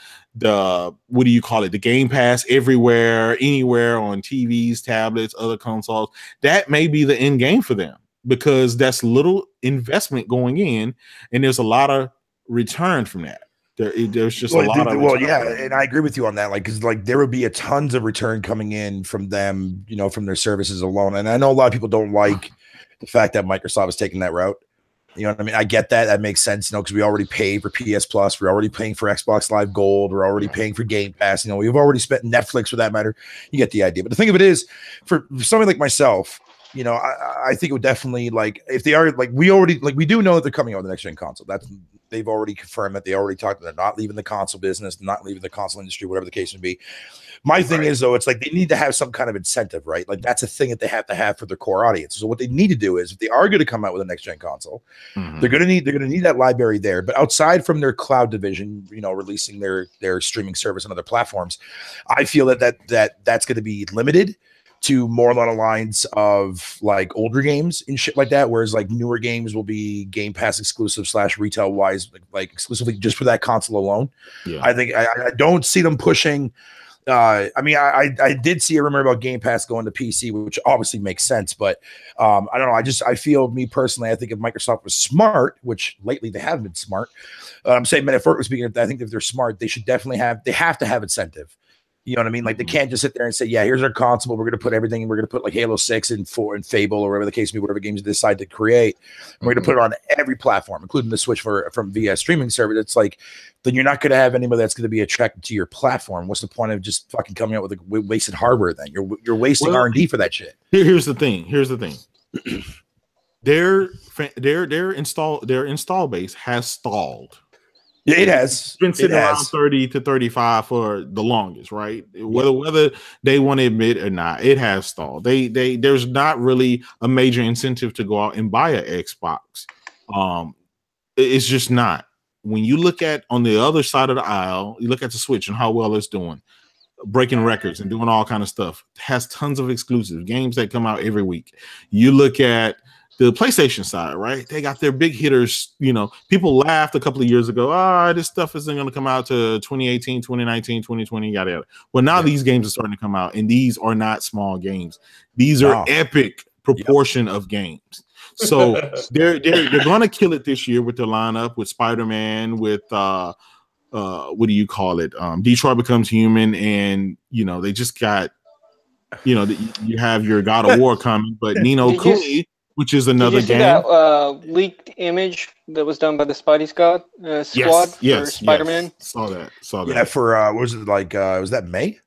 what do you call it? The Game Pass everywhere, anywhere on TVs, tablets, other consoles. That may be the end game for them, because that's little investment going in, and there's a lot of return from that. There's just a lot of and I agree with you on that. Like, because like there would be a tons of return coming in from them, you know, from their services alone. And I know a lot of people don't like the fact that Microsoft is taking that route. You know what I mean? I get that. That makes sense, you know, because we already pay for PS Plus. We're already paying for Xbox Live Gold. We're already paying for Game Pass. You know, we've already spent Netflix for that matter. You get the idea. But the thing of it is, for somebody like myself, you know, I think it would definitely, like, if they are, like, we do know that they're coming out with the next gen console. They've already confirmed that. They already talked. They're not leaving the console business, not leaving the console industry, whatever the case may be. My thing is, though, it's like they need to have some kind of incentive, right? Like that's a thing that they have to have for their core audience. So what they need to do is, if they are going to come out with a next gen console, they're going to need that library there. But outside from their cloud division, you know, releasing their streaming service on other platforms, I feel that's going to be limited to more along the lines of like older games and shit like that, whereas like newer games will be Game Pass exclusive / retail wise, like exclusively just for that console alone. Yeah. I think I don't see them pushing. I mean, I did see a rumor about Game Pass going to PC, which obviously makes sense, but I don't know. I feel, me personally, I think if Microsoft was smart, which lately they haven't been smart. I'm saying metaphorically speaking, I think if they're smart, they should definitely have to have incentive. You know what I mean? Like, they can't just sit there and say, yeah, here's our console. We're going to put everything, and we're going to put like Halo 6 and 4 and Fable or whatever the case may be, whatever games they decide to create. And we're going to put it on every platform, including the Switch from via streaming service. It's like, then you're not going to have anybody that's going to be attracted to your platform. What's the point of just fucking coming out with wasted hardware then? You're wasting R&D for that shit. Here's the thing. Their install base has stalled. Yeah, it has. It's been sitting around 30 to 35 for the longest, right? Whether they want to admit or not, it has stalled. There's not really a major incentive to go out and buy an Xbox. It's just not. When you look at on the other side of the aisle, you look at the Switch and how well it's doing, breaking records and doing all kind of stuff. It has tons of exclusive games that come out every week. You look at the PlayStation side, right? They got their big hitters. You know, people laughed a couple of years ago, this stuff isn't going to come out to 2018, 2019, 2020, yada, yada. Well, now these games are starting to come out, and these are not small games. These are epic proportion of games. So they're going to kill it this year with their lineup, with Spider-Man, with what do you call it? Detroit Becomes Human, and they just got you have your God of War coming, but Nino Kuni, which is another game. That leaked image that was done by the Spidey Squad for Spider-Man? Yes. Saw that. Yeah, for what was it like? Was that May?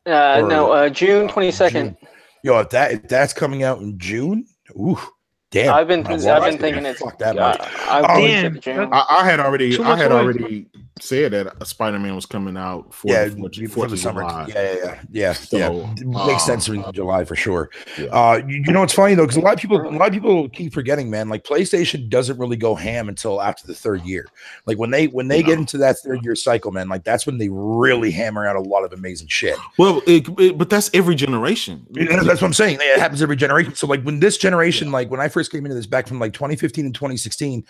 No, June 22nd. Yo, if that's coming out in June, ooh. Damn, I've been thinking it's that much. I had already said that Spider-Man was coming out for the summer. July. Yeah. It makes sense in July for sure. Yeah. You know what's funny though, because a lot of people keep forgetting, man. Like, PlayStation doesn't really go ham until after the third year. Like when they get into that third year cycle, man, like that's when they really hammer out a lot of amazing shit. Well, but that's every generation. That's what I'm saying. It happens every generation. So like when this generation, like when I first came into this back from like 2015 and 2016,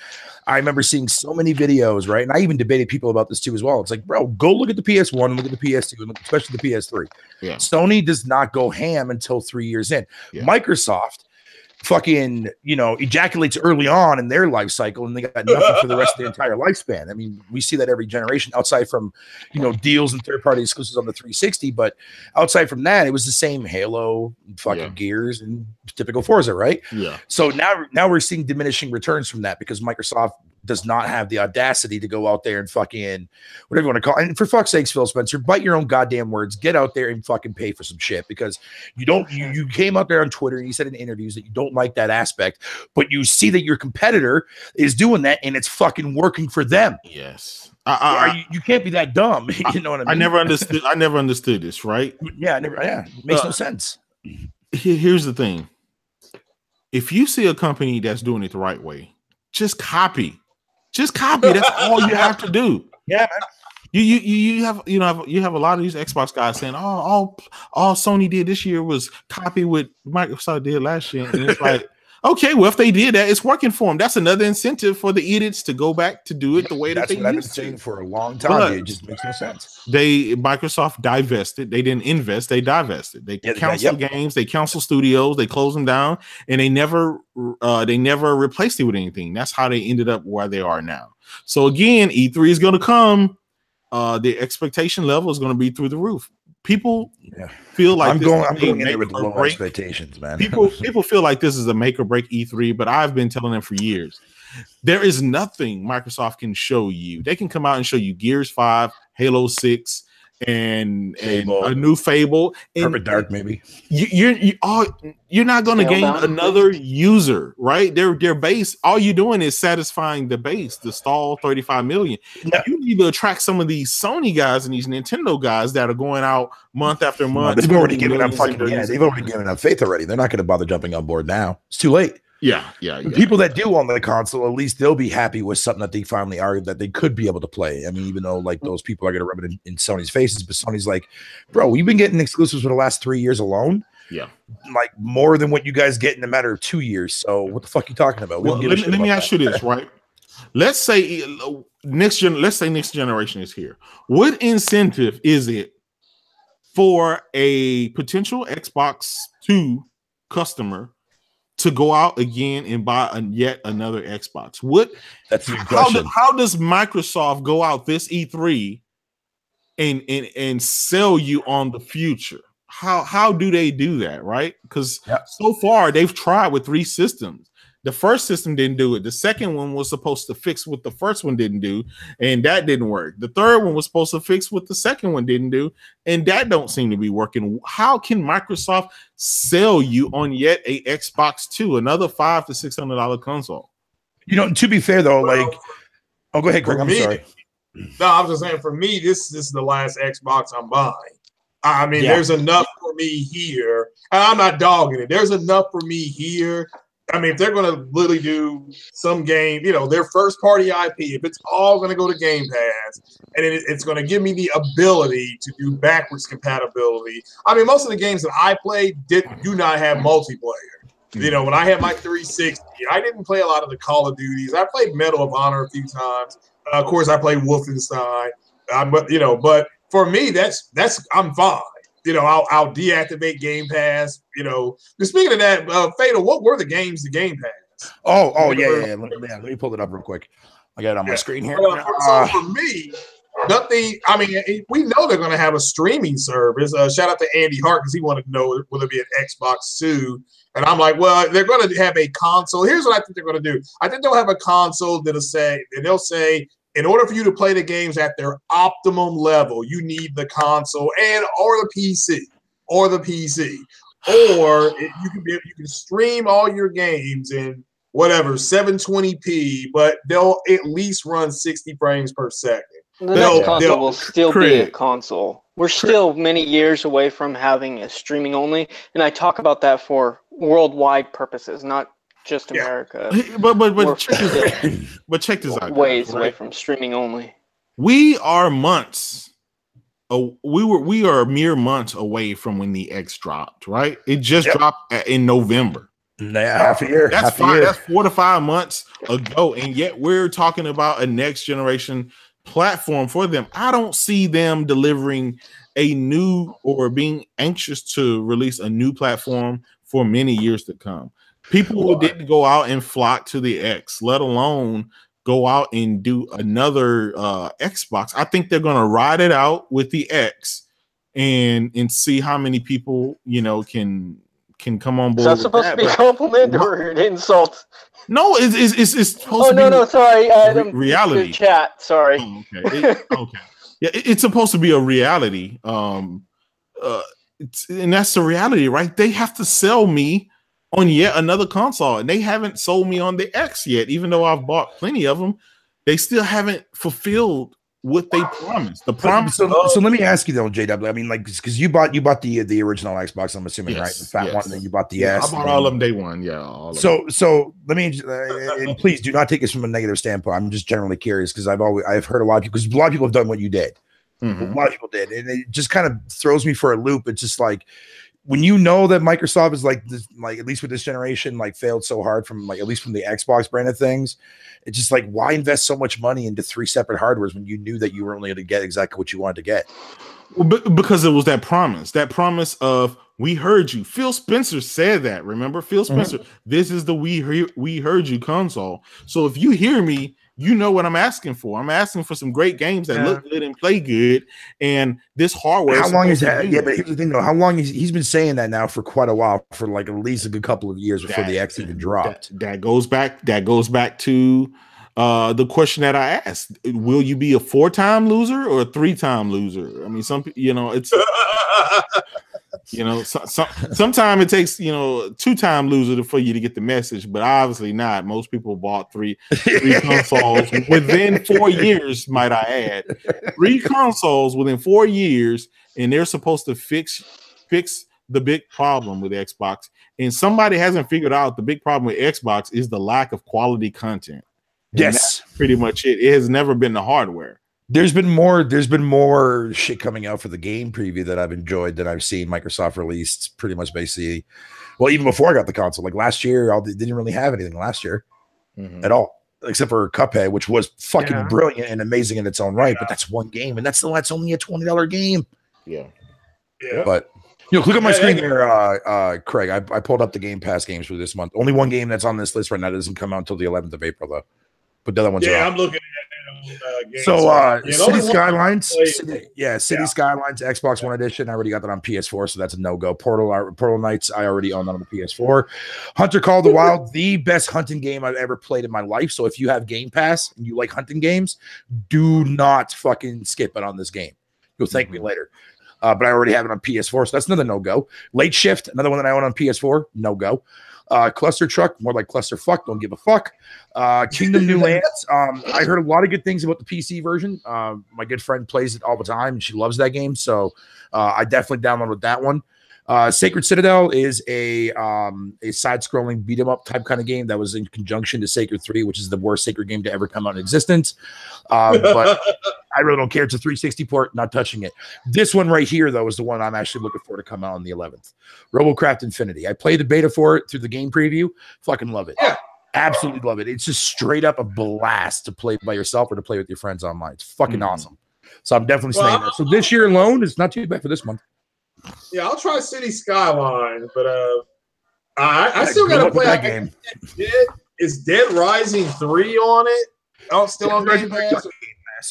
I remember seeing so many videos, right? And I even debated people about this too as well. It's like, bro, go look at the PS1 and look at the PS2 and especially the PS3. Yeah. Sony does not go ham until 3 years in. Yeah. Microsoft fucking, ejaculates early on in their life cycle, and they got nothing for the rest of their entire lifespan. I mean, we see that every generation outside from, deals and third-party exclusives on the 360, but outside from that, it was the same Halo, fucking Gears, and typical Forza, right? Yeah. So now we're seeing diminishing returns from that because Microsoft does not have the audacity to go out there and fucking whatever you want to call it. And for fuck's sakes, Phil Spencer, bite your own goddamn words. Get out there and fucking pay for some shit, because you came out there on Twitter and you said in interviews that you don't like that aspect, but you see that your competitor is doing that and it's fucking working for them. Yes. You can't be that dumb. You know what I mean? I never understood this, right? Yeah, it makes no sense. Here's the thing. If you see a company that's doing it the right way, just copy. That's all you have to do. Yeah, man. You have a lot of these Xbox guys saying, all Sony did this year was copy what Microsoft did last year, and it's like, okay, well, if they did that, it's working for them. That's another incentive for the idiots to go back to do it the way that they used to. That's what I've been saying for a long time. It just makes no sense. Microsoft divested. They didn't invest. They divested. They canceled games. They canceled studios. They closed them down, and they never replaced it with anything. That's how they ended up where they are now. So again, E3 is going to come. The expectation level is going to be through the roof. People feel like I'm going in there with low expectations, man. People feel like this is a make or break E3, but I've been telling them for years, there is nothing Microsoft can show you. They can come out and show you Gears 5, Halo 6, and a new Fable. Perfect Dark, maybe. You're not going to gain another user, right? Their base, all you're doing is satisfying the base, the stall 35 million. Yeah. You need to attract some of these Sony guys and these Nintendo guys that are going out month after month. They've already given up they've already given up faith already. They're not going to bother jumping on board now. It's too late. Yeah. The people that do own the console, at least they'll be happy with something that they finally are that they could be able to play. I mean, even though like those people are going to rub it in Sony's faces, but Sony's like, bro, we've been getting exclusives for the last 3 years alone. Yeah. Like more than what you guys get in a matter of 2 years. So what the fuck are you talking about? Well, let me ask you this, right? Let's say next generation is here. What incentive is it for a potential Xbox 2 customer to go out again and buy yet another Xbox? That's a good question. How does Microsoft go out this E3 and sell you on the future? How do they do that, right? Because so far they've tried with 3 systems. The first system didn't do it. The second one was supposed to fix what the first one didn't do, and that didn't work. The third one was supposed to fix what the second one didn't do, and that don't seem to be working. How can Microsoft sell you on yet a Xbox 2, another $500 to $600 console? You know, to be fair though, like, oh, go ahead, Greg. I'm sorry. No, I was just saying, for me, this is the last Xbox I'm buying. I mean, there's enough for me here. And I'm not dogging it. There's enough for me here. I mean, if they're going to literally do some game, you know, their first party IP, if it's all going to go to Game Pass, and it's going to give me the ability to do backwards compatibility. I mean, most of the games that I play do not have multiplayer. You know, when I had my 360, I didn't play a lot of the Call of Duties. I played Medal of Honor a few times. Of course, I played Wolfenstein. But for me, that's I'm fine. You know, I'll deactivate Game Pass. You know, speaking of that, Fatal, what were the games to Game Pass? Yeah. Let me pull it up real quick. I got it on my screen here. So for me, nothing. I mean, we know they're going to have a streaming service. Shout out to Andy Hart because he wanted to know will there be an Xbox 2. And I'm like, well, they're going to have a console. Here's what I think they're going to do. I think they'll have a console they'll say, in order for you to play the games at their optimum level, you need the console or the PC. Or you can stream all your games in whatever 720p, but they'll at least run 60 frames per second. The next console will still be a console. We're still many years away from having a streaming only, and I talk about that for worldwide purposes, not just America. But check this out. Ways away from streaming only. We are months. We are mere months away from when the X dropped. Right? It just dropped in November. Half a year. That's fine. That's 4 to 5 months ago, and yet we're talking about a next generation platform for them. I don't see them delivering a new or being anxious to release a new platform for many years to come. People who didn't go out and flock to the X, let alone go out and do another Xbox. I think they're going to ride it out with the X and see how many people, you know, can come on board. Is that supposed to be a compliment or an insult? No, it's supposed to be. No, sorry. Reality. Chat, sorry. Oh, okay. Okay. Yeah, it's supposed to be a reality. And that's the reality, right? They have to sell me on yet another console, and they haven't sold me on the X yet, even though I've bought plenty of them. They still haven't fulfilled what they promised. The promise. So let me ask you though, JW. I mean, like, because you bought the original Xbox, I'm assuming, right? The fat one, and then you bought the S. I bought all of them day one. Yeah. So let me and please do not take this from a negative standpoint. I'm just generally curious because I've heard a lot of people, because a lot of people have done what you did. Mm-hmm. A lot of people did, and it just kind of throws me for a loop. It's just like, when you know that Microsoft is like this, like at least with this generation, like failed so hard from like at least from the Xbox brand of things, it's just like, why invest so much money into 3 separate hardwares when you knew that you were only going to get exactly what you wanted to get? Well, because it was that promise of, we heard you. Phil Spencer said that. Remember, Phil Spencer. This is the we heard you console. So if you hear me, you know what I'm asking for. I'm asking for some great games that look good and play good. And this hardware. How long is that? Yeah, but here's the thing, though. How long is he's been saying that now for quite a while, for like at least a good couple of years before the X even dropped. That goes back to the question that I asked: will you be a 4-time loser or a 3-time loser? I mean, it's. Sometimes it takes 2-time loser for you to get the message, but obviously not. Most people bought three consoles within 4 years, might I add. 3 consoles within 4 years, and they're supposed to fix the big problem with Xbox. And somebody hasn't figured out the big problem with Xbox is the lack of quality content. And yes, that's pretty much it. It has never been the hardware. There's been more shit coming out for the game preview that I've enjoyed than I've seen Microsoft released pretty much basically. Well, even before I got the console, like last year, I didn't really have anything last year at all, except for Cuphead, which was fucking brilliant and amazing in its own right. But that's one game, and that's only a $20 game. Yeah. But look at my screen there, Craig. I pulled up the Game Pass games for this month. Only one game that's on this list right now doesn't come out until the 11th of April, though. But the other ones are I'm looking at it. So City Skylines, City Skylines Xbox One Edition. I already got that on PS4, so that's a no-go. Portal Knights, I already own that on the PS4. Hunter Call of the Wild, the best hunting game I've ever played in my life. So if you have Game Pass and you like hunting games, do not fucking skip it on this game. You'll thank me later. But I already have it on PS4, so that's another no-go. Late Shift, another one that I own on PS4, no-go. Cluster Truck, more like Cluster Fuck, don't give a fuck. Kingdom New Lands, I heard a lot of good things about the PC version. My good friend plays it all the time, and she loves that game, so I definitely downloaded that one. Sacred Citadel is a side-scrolling beat-em-up type kind of game that was in conjunction to Sacred 3, which is the worst Sacred game to ever come out in existence. But I really don't care. It's a 360 port, not touching it. This one right here, though, is the one I'm actually looking for to come out on the 11th. RoboCraft Infinity. I played the beta for it through the game preview. Fucking love it. Yeah. Absolutely love it. It's just straight up a blast to play by yourself or to play with your friends online. It's fucking awesome. So I'm definitely saying that. So this year alone is not too bad for this month. Yeah, I'll try City Skylines, but I still gotta play that game. Is Dead Rising 3 on it? Oh, still on Game Pass?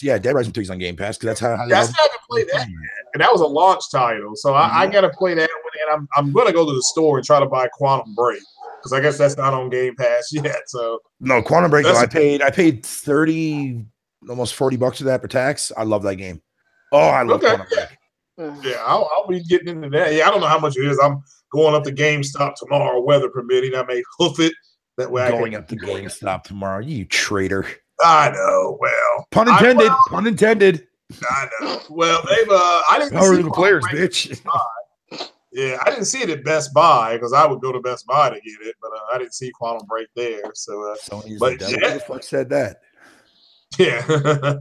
Yeah, Dead Rising 3 is on Game Pass because that's how I still haven't played that yet. And that was a launch title. So I gotta play that one, and I'm gonna go to the store and try to buy Quantum Break. Because I guess that's not on Game Pass yet. So no, Quantum Break, though, I paid 30, almost $40 for that after tax. I love that game. Oh, I love Quantum Break. Yeah, I'll be getting into that. Yeah, I don't know how much it is. I'm going up to GameStop tomorrow, weather permitting. I may hoof it. That way going up to GameStop tomorrow. You traitor. I know. Well, pun intended. Pun intended. I know. Well, they've I didn't see the players, bitch. Yeah, I didn't see it at Best Buy because I would go to Best Buy to get it, but I didn't see Quantum Break there. So, but who the fuck said that? Yeah. Yeah.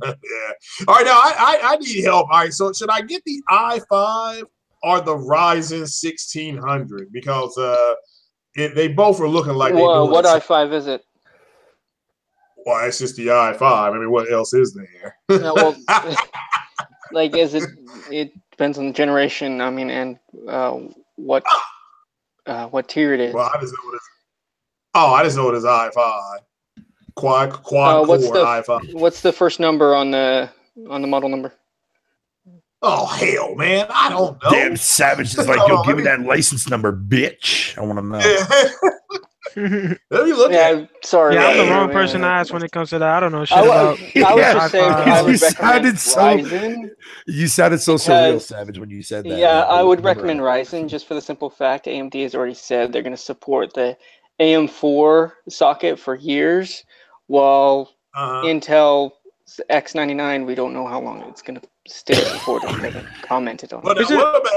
All right, now I need help. All right, so should I get the i5 or the Ryzen 1600? Because they both are looking like what i5 is it? Well, it's just the i5. I mean, what else is there? Yeah, well, like, is it? It depends on the generation. I mean, and what tier it is. Well, I just know what it's. Oh, I just know what is i5. Quad core i5. What's the first number on the model number? Oh hell, man, I don't know. Damn Savage is like, yo, give me that license number, bitch. I want to know. Let me look at it. Sorry. Yeah, I'm the wrong person to ask when it comes to that. I don't know shit about. I was just saying I would recommend Ryzen. You sounded so surreal, Savage, when you said that. Yeah, I would recommend Ryzen just for the simple fact AMD has already said they're going to support the AM4 socket for years, while Intel X99, we don't know how long it's going to stay supported. They haven't commented on it.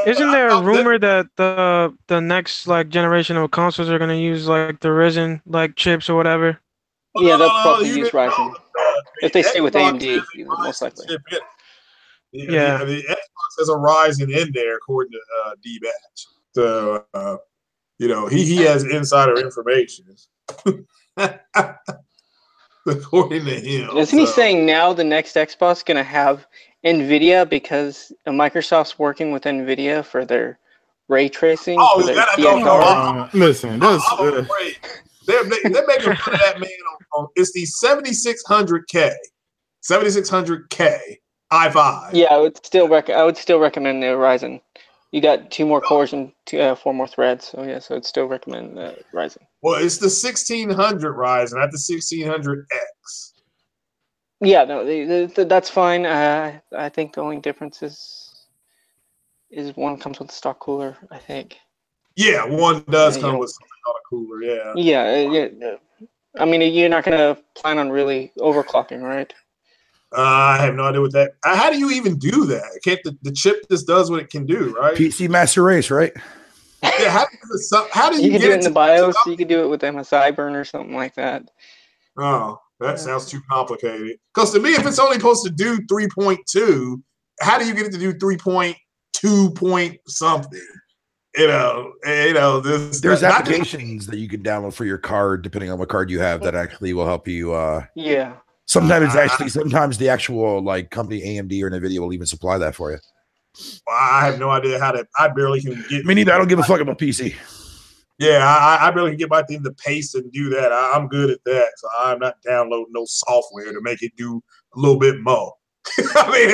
Isn't there a rumor that the next generation of consoles are going to use the RYZEN chips or whatever? Yeah, they'll probably use Ryzen if they stay with AMD, most likely. Yeah, the Xbox has a Ryzen in there, according to D-Batch. So he has insider information. According to him. Isn't he saying now the next Xbox is going to have NVIDIA because Microsoft's working with NVIDIA for their ray tracing? Oh, that I don't know. Listen, I'm afraid. They're making fun of that man on it's the 7600K. 7600K i5. Yeah, I would still recommend the Ryzen. You got 2 more cores and 4 more threads. So yeah, so I'd still recommend Ryzen. Well, it's the 1600 Ryzen, not the 1600X. Yeah, no, that's fine. I think the only difference is one comes with a stock cooler, I think. Yeah, one does come with something called a cooler, yeah. Yeah. I mean, you're not going to plan on really overclocking, right? I have no idea what that. How do you even do that? Can't the chip just does what it can do, right? PC Master Race, right? Yeah. How do you can get do it in the BIOS? You could do it with MSI burn or something like that. Oh, That sounds too complicated. Because to me, if it's only supposed to do 3.2, how do you get it to do 3.2 point something? There's applications that you can download for your card, depending on what card you have, that actually will help you. Yeah. Sometimes the actual like company AMD or NVIDIA will even supply that for you. I have no idea how to. I barely can get. Me neither. I don't give a fuck about PC. Yeah, I barely can get my thing to paste and do that. I'm good at that, so I'm not downloading no software to make it do a little bit more. I mean,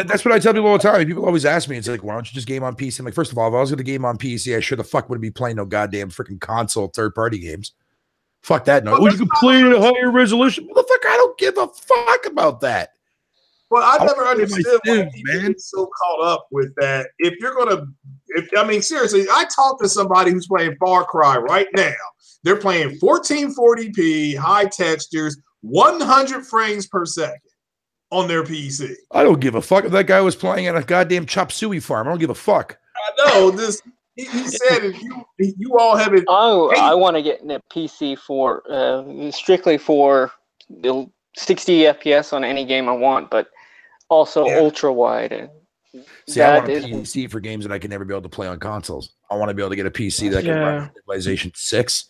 that's what I tell people all the time. People always ask me, it's like, why don't you just game on PC? I'm like, first of all, if I was going to game on PC, I sure the fuck wouldn't be playing no goddamn freaking console third-party games. Fuck that. No, you can play it at a higher resolution. Motherfucker, I don't give a fuck about that. Well, I never understood why people get so caught up with that. If you're going to, seriously, I talked to somebody who's playing Far Cry right now. They're playing 1440p, high textures, 100 frames per second on their PC. I don't give a fuck if that guy was playing at a goddamn chop suey farm. I don't give a fuck. I know this. He said if you all have it. Oh, I want to get in a PC for strictly for 60 FPS on any game I want, but also ultra wide. See, I want a PC for games that I can never be able to play on consoles. I want to be able to get a PC that can run Civilization 6.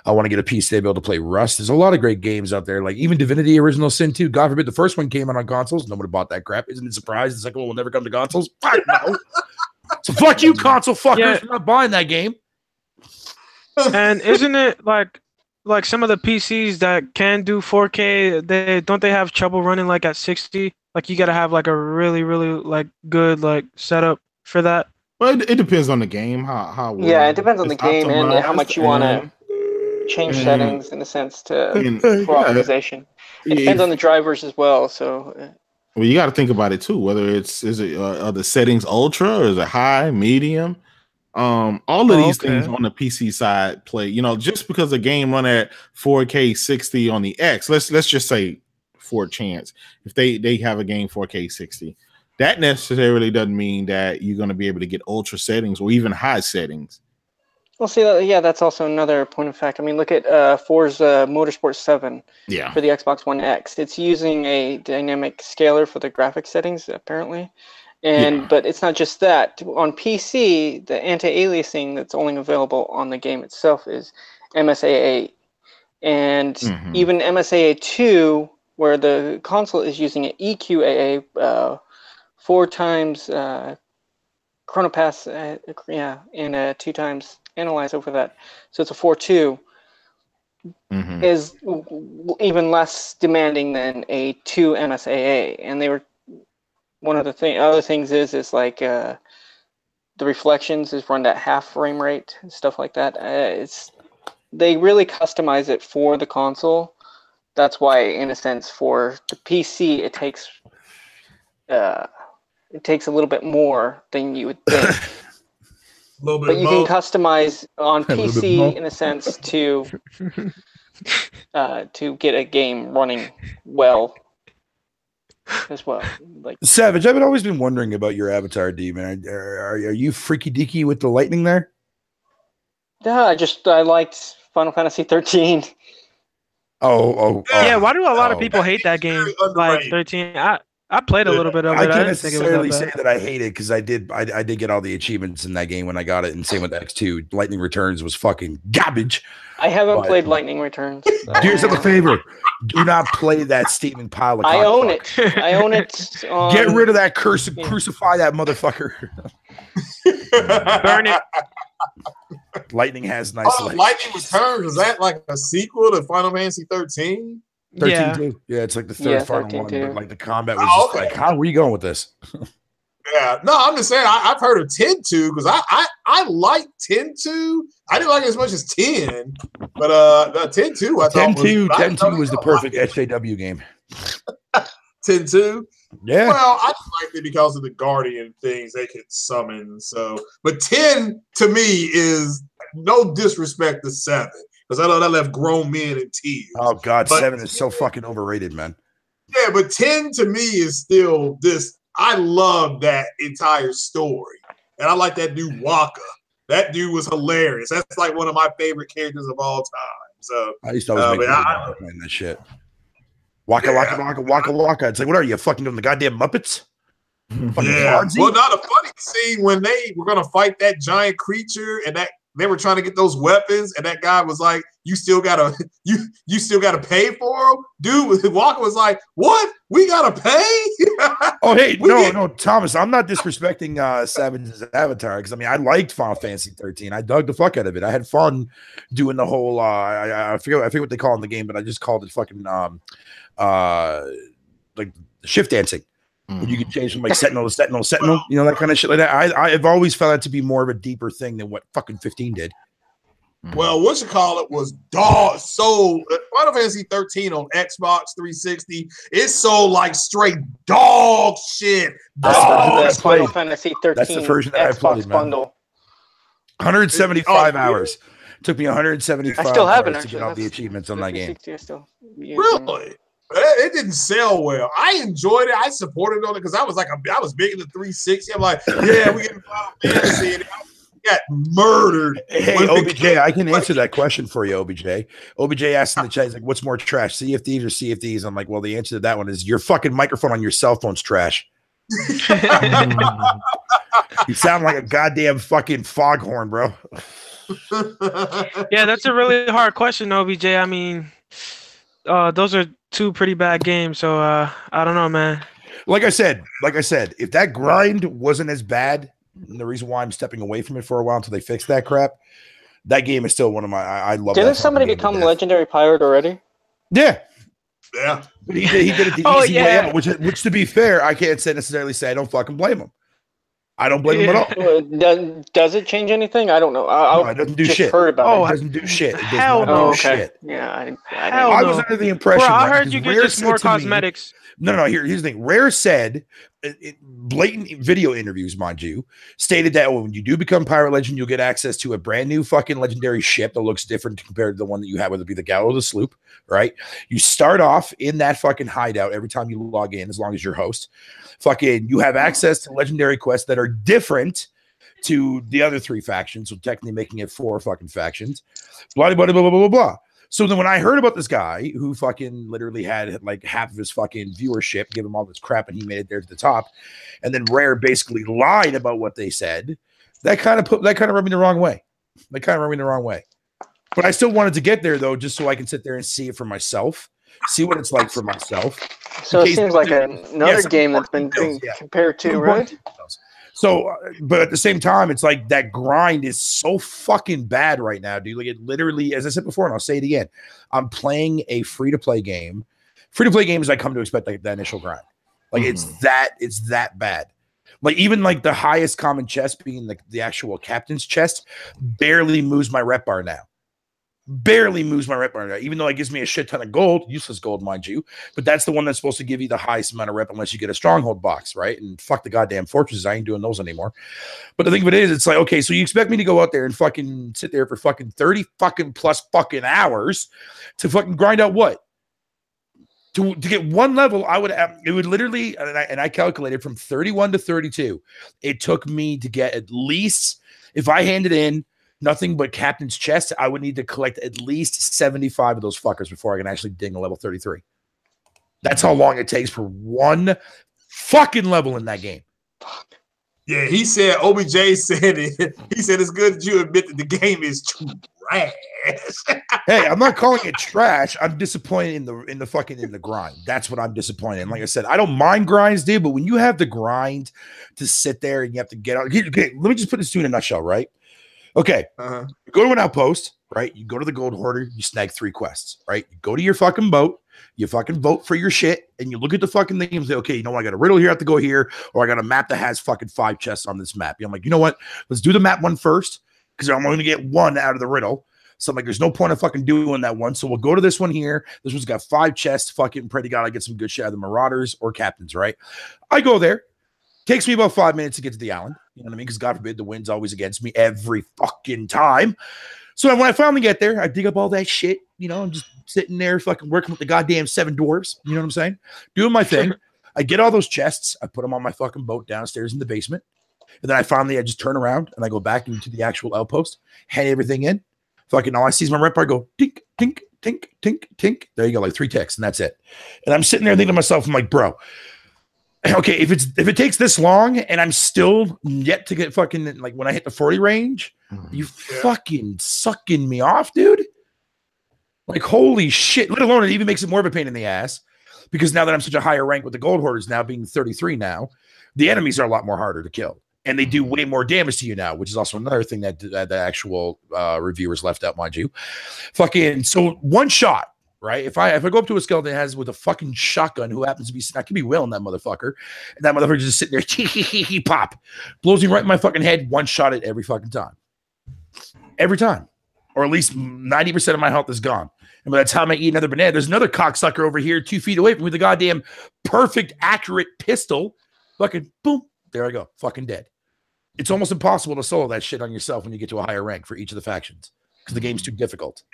I want to get a PC to be able to play Rust. There's a lot of great games out there, like even Divinity Original Sin 2. God forbid the first one came out on consoles. Nobody bought that crap. Isn't it surprised the second one will never come to consoles? Fuck no. So fuck you, console fuckers. Yeah. I'm not buying that game. And isn't it like some of the PCs that can do 4K, they have trouble running like at 60? Like you gotta have like a really, really like good like setup for that. Well, it depends on the game. How it depends on the game and how much you want to change settings in a sense for optimization. It depends on the drivers as well. So, well, you got to think about it too. Whether are the settings ultra or is it high, medium? All of these things on the PC side play. Just because a game run at 4K 60 on the X, let's just say for a chance, if they have a game 4K 60, that necessarily doesn't mean that you're going to be able to get ultra settings or even high settings. Well, see, that's also another point of fact. I mean, look at Forza Motorsport 7 for the Xbox One X. It's using a dynamic scaler for the graphics settings, apparently. But it's not just that. On PC, the anti-aliasing that's only available on the game itself is MSAA. And even MSAA 2, where the console is using an EQAA, 4 times Chronopass, and 2 times Analyze over that. So it's a 4.2. Is even less demanding than a 2 MSAA. And they were one of the other things is like the reflections is run at half frame rate and stuff like that. They really customize it for the console. That's why, in a sense, for the PC, it takes a little bit more than you would think. But you can customize on PC in a sense to get a game running well as well. Like Savage, I've always been wondering about your avatar, D, man. Are you freaky deaky with the lightning there? Yeah, I liked Final Fantasy 13. Yeah, why do a lot of people hate that game? Like 13. I played a little bit of it. I can't necessarily say that I hate it because I did get all the achievements in that game when I got it, and same with X2. Lightning Returns was fucking garbage. I haven't played Lightning Returns. So. Do yourself a favor. Do not play that steaming pile of I own it. Get rid of that curse and crucify that motherfucker. Burn it. Lightning has nice legs. Lightning Returns, is that like a sequel to Final Fantasy 13? 13 too. Yeah, it's like the third final one, but like the combat was just like, how were you going with this? Yeah, no, I'm just saying I've heard of 10-2 because I like 10-2. I didn't like it as much as 10, but 10-2 I thought 10-2 was the perfect SJW game. 10-2. Yeah. Well, I just liked it because of the Guardian things they could summon. So, but 10 to me is no disrespect to 7 because I know that left grown men in tears. Oh God, 7 is so fucking overrated, man. Yeah, but 10 to me is still this. I love that entire story, and I like that dude Waka. That dude was hilarious. That's like one of my favorite characters of all time. So I used to always make playing that shit. Waka waka waka waka waka. It's like, what are you fucking doing? The goddamn Muppets? Yeah. Well, not a funny scene when they were gonna fight that giant creature and that they were trying to get those weapons, and that guy was like, "You still gotta pay for them, dude." Walker was like, "What? We gotta pay?" Oh, hey, no, Thomas, I'm not disrespecting Savage's Avatar because I mean I liked Final Fantasy 13. I dug the fuck out of it. I had fun doing the whole. I forget what they call it in the game, but I just called it fucking like shift dancing. When you can change from like sentinel to sentinel, you know, that kind of shit like that. I've always found that to be more of a deeper thing than what fucking 15 did. Well, what you call it was dog. So Final Fantasy 13 on Xbox 360, it's so like straight dog shit. That's Final Fantasy 13. That's the version that Xbox I played, bundle. 175 hours. Took me 175 I still have it, hours to get all the achievements on that game. Really? It didn't sell well. I enjoyed it. I supported on it because I was big in the 360. I'm like, yeah, we getting Final Fantasy, and I got murdered. Hey, OBJ, I can answer that question for you, OBJ. OBJ asked in the chat, he's like, what's more trash, CFDs or CFDs? I'm like, well, the answer to that one is your fucking microphone on your cell phone's trash. You sound like a goddamn fucking foghorn, bro. Yeah, that's a really hard question, OBJ. I mean, those are two pretty bad games, so I don't know, man. Like I said, if that grind wasn't as bad, and the reason why I'm stepping away from it for a while until they fix that crap, that game is still one of my. I love. Didn't somebody become legendary pirate already? Yeah. Yeah. But he did it the easy way out, which to be fair, I can't necessarily say I don't fucking blame him. I don't blame him at all. Does it change anything? I don't know. No, it doesn't do shit. Heard about it doesn't do shit. It does hell not do no. shit. Yeah, I was under the impression. Bro, I heard you get just more cosmetics. No. Here's the thing. Rare said, blatant video interviews, mind you, stated that when you do become Pirate Legend, you'll get access to a brand new fucking legendary ship that looks different compared to the one that you have, whether it be the Gallows or the Sloop, right? You start off in that fucking hideout every time you log in, as long as you're host. Fucking, you have access to legendary quests that are different to the other three factions, so technically making it 4 fucking factions. Blah, blah, blah, blah, blah, blah. So then when I heard about this guy who fucking literally had like half of his fucking viewership, give him all this crap, and he made it there to the top, and then Rare basically lied about what they said, that kind of rubbed me the wrong way. But I still wanted to get there though, just so I can sit there and see it for myself, see what it's like for myself. So it seems like another game that's been compared to, right? So, but at the same time, it's like that grind is so fucking bad right now, dude. Like it literally, as I said before, and I'll say it again, I'm playing a free-to-play game. Free-to-play games I come to expect like the initial grind. Like it's that bad. Like even like the highest common chest being the actual captain's chest barely moves my rep bar now. Even though it gives me a shit ton of gold, useless gold, mind you, but that's the one that's supposed to give you the highest amount of rep unless you get a stronghold box, right? And fuck the goddamn fortresses, I ain't doing those anymore. But the thing of it is, it's like, okay, so you expect me to go out there and fucking sit there for fucking 30 fucking plus fucking hours to fucking grind out what? To get one level, it would literally, and I calculated from 31 to 32, it took me to get at least, if I handed in nothing but captain's chest, I would need to collect at least 75 of those fuckers before I can actually ding a level 33. That's how long it takes for one fucking level in that game. Yeah, he said, OBJ said it. He said it's good that you admit that the game is trash. Hey, I'm not calling it trash. I'm disappointed in the grind. That's what I'm disappointed in. Like I said, I don't mind grinds, dude, but when you have the grind to sit there and you have to get out. Okay, let me just put this to you in a nutshell, right? Okay, you go to an outpost, right? You go to the gold hoarder, you snag 3 quests, right? You go to your fucking boat, you fucking vote for your shit, and you look at the fucking thing and say, okay, you know what? I got a riddle here, I have to go here, or I got a map that has fucking 5 chests on this map. I'm like, you know what? Let's do the map one first, because I'm only going to get 1 out of the riddle. So I'm like, there's no point of fucking doing that one. So we'll go to this one here. This one's got 5 chests. Fucking pray to God I get some good shit out of the Marauders or Captains, right? I go there. Takes me about 5 minutes to get to the island. You know what I mean? Because God forbid the wind's always against me every fucking time. So when I finally get there, I dig up all that shit. You know, I'm just sitting there fucking working with the goddamn 7 dwarves. You know what I'm saying? Doing my thing. I get all those chests. I put them on my fucking boat downstairs in the basement. And then I just turn around and I go back into the actual outpost, hand everything in. Fucking all I see is my rep bar go tink, tink, tink, tink, tink. There you go, like 3 ticks, and that's it. And I'm sitting there thinking to myself, I'm like, bro, okay, if it takes this long and I'm still yet to get fucking, like, when I hit the 40 range, you fucking sucking me off, dude. Like, holy shit. Let alone it even makes it more of a pain in the ass, because now that I'm such a higher rank with the gold hoarders now being 33 now, the enemies are a lot more harder to kill. And they do way more damage to you now, which is also another thing that the actual reviewers left out, mind you. Fucking, so one shot, right? If I go up to a skeleton that has with a fucking shotgun who happens to be, I could be willing that motherfucker, and that motherfucker just sitting there, pop, blows me right in my fucking head, one shot it every fucking time. Every time. Or at least 90% of my health is gone. And by the time I eat another banana, there's another cocksucker over here 2 feet away from me with a goddamn perfect, accurate pistol. Fucking boom. There I go. Fucking dead. It's almost impossible to solo that shit on yourself when you get to a higher rank for each of the factions, because the game's too difficult.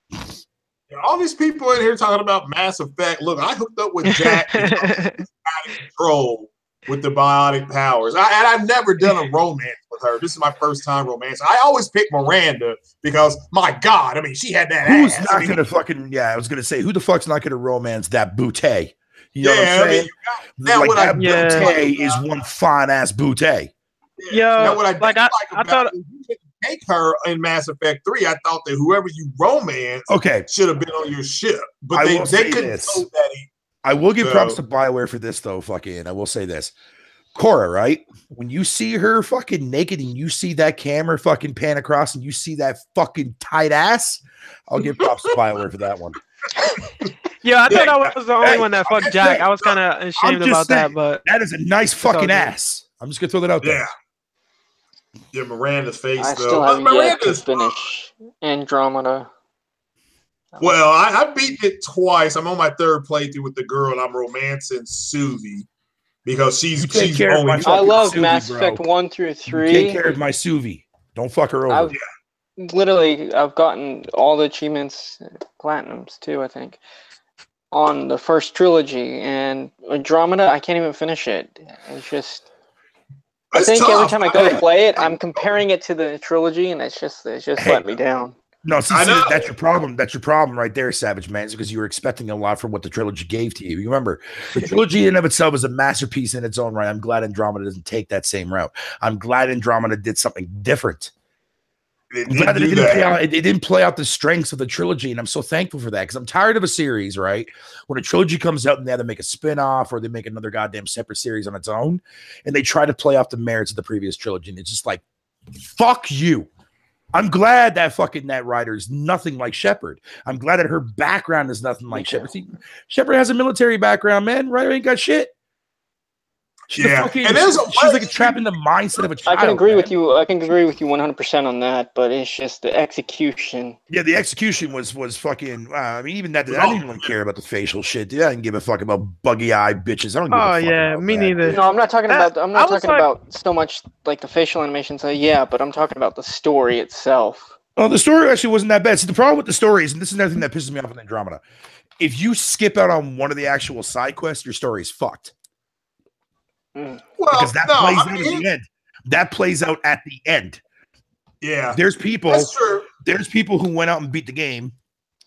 Yeah, all these people in here talking about Mass Effect. Look, I hooked up with Jack and out of control with the biotic powers. And I've never done a romance with her. This is my first time romance. I always pick Miranda because, my God, I mean, she had that Who's ass. not gonna fucking, I was gonna say, who the fuck's not gonna romance that bootay? You know what I'm saying? Like, that bootay is one fine ass bootay. Yeah, what I thought you take her in Mass Effect 3. I thought that whoever you romance should have been on your ship, but they couldn't hold that in. I will give props to BioWare for this though. Fucking, I will say this. Cora, right? When you see her fucking naked and you see that camera fucking pan across and you see that fucking tight ass, I'll give props to BioWare for that one. Yeah, I thought I was the only one that fucked Jack. I was kind of ashamed about that, but that is a nice fucking ass. I'm just gonna throw that out there. Yeah, Miranda's face. I still haven't yet to finish Andromeda. Well, I beat it twice. I'm on my 3rd playthrough with the girl, and I'm romancing Suvi because she's only. I love Mass Effect 1 through 3. Take care of my Suvi. Don't fuck her over. I've gotten all the achievements, platinums too, I think, on the first trilogy, and Andromeda, I can't even finish it. It's just. I think every time I go to play it, I'm comparing it to the trilogy, and it's just let me down. No, see, that's your problem. That's your problem right there, Savage Man, because you were expecting a lot from what the trilogy gave to you. You remember, the trilogy in and of itself is a masterpiece in its own right. I'm glad Andromeda doesn't take that same route. I'm glad Andromeda did something different. I'm glad that it didn't play out the strengths of the trilogy, and I'm so thankful for that, because I'm tired of a series, right? When a trilogy comes out and they either make a spin-off or they make another goddamn separate series on its own, and they try to play off the merits of the previous trilogy, and it's just like, fuck you. I'm glad that fucking Knight Rider is nothing like Shepard. I'm glad that her background is nothing like Shepard. See, Shepard has a military background, man. Ryder ain't got shit. She's she's like trapped in the mindset of a child. I can agree with you. I can agree with you 100% on that, but it's just the execution. Yeah, the execution was fucking. I mean, even that. I didn't even care about the facial shit. Dude. I didn't give a fuck about buggy eye bitches. I don't give a fuck about me that. neither. No, I'm not talking about. I'm not talking about so much like the facial animations. But I'm talking about the story itself. Oh, the story actually wasn't that bad. See, the problem with the story is, and this is another thing that pisses me off in Andromeda, if you skip out on one of the actual side quests, your story is fucked. Well, because that plays out at the end. That plays out at the end. Yeah. There's people. That's true. There's people who went out and beat the game,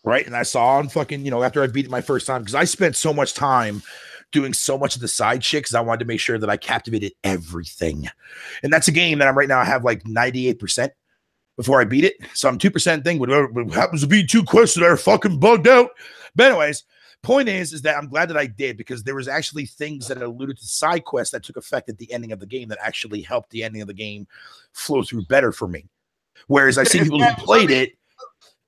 right? And I saw on fucking, after I beat it my first time, because I spent so much time doing so much of the side shit because I wanted to make sure that I captivated everything. And that's a game that I'm right now, I have like 98% before I beat it. So I'm 2% thing, whatever happens to be 2 quests that are fucking bugged out. But anyways, point is that I'm glad that I did, because there was actually things that alluded to side quests that took effect at the ending of the game that actually helped the ending of the game flow through better for me. Whereas I see people who played it,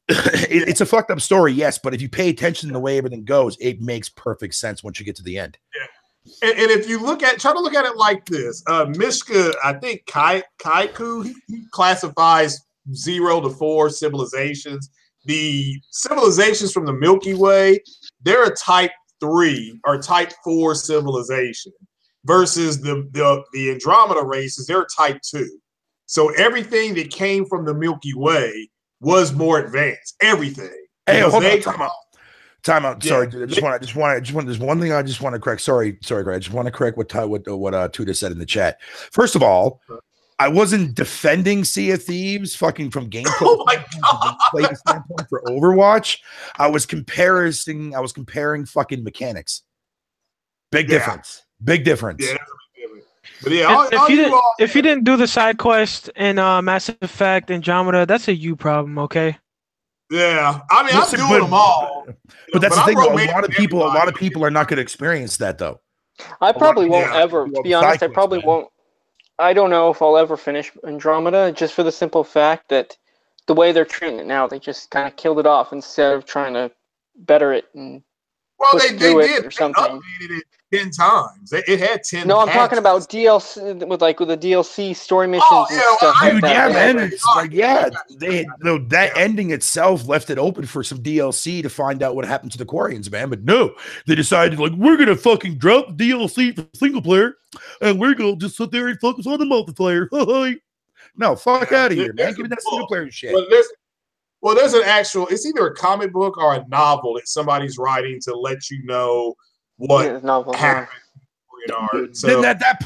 it's a fucked up story, yes, but if you pay attention to the way everything goes, it makes perfect sense once you get to the end. Yeah. And if you try to look at it like this, Mishka, I think Kaiku, he classifies 0 to 4 civilizations. The civilizations from the Milky Way, they're a type 3 or type 4 civilization versus the Andromeda races, they're type 2. So everything that came from the Milky Way was more advanced. Everything. Hey, hold on, time out. Yeah. Sorry, dude. There's one thing I just want to correct. Sorry, Greg. I just want to correct what Tuda said in the chat. First of all, I wasn't defending Sea of Thieves fucking from gameplay, standpoint for Overwatch. I was comparing fucking mechanics. Big difference. Big difference. Yeah. But yeah, if you didn't do the side quest in Mass Effect Andromeda, that's a you problem, okay? Yeah, I mean, I'm doing them all. But that's the thing, though. A lot of people are not going to experience that, though. I probably won't ever. To be honest, I probably won't. I don't know if I'll ever finish Andromeda, just for the simple fact that the way they're treating it now, they just kind of killed it off instead of trying to better it and they did or something. Updated it 10 times. It had 10. No, I'm talking about DLC with the DLC story missions and stuff. Dude, man, it's like that ending itself left it open for some DLC to find out what happened to the Quarians, man. But no, they decided like we're gonna fucking drop DLC for single player, and we're gonna just sit there and focus on the multiplayer. No, fuck out of here, man. Give me that single player shit. Well, there's an actual. It's either a comic book or a novel that somebody's writing to let you know what happened. Then at that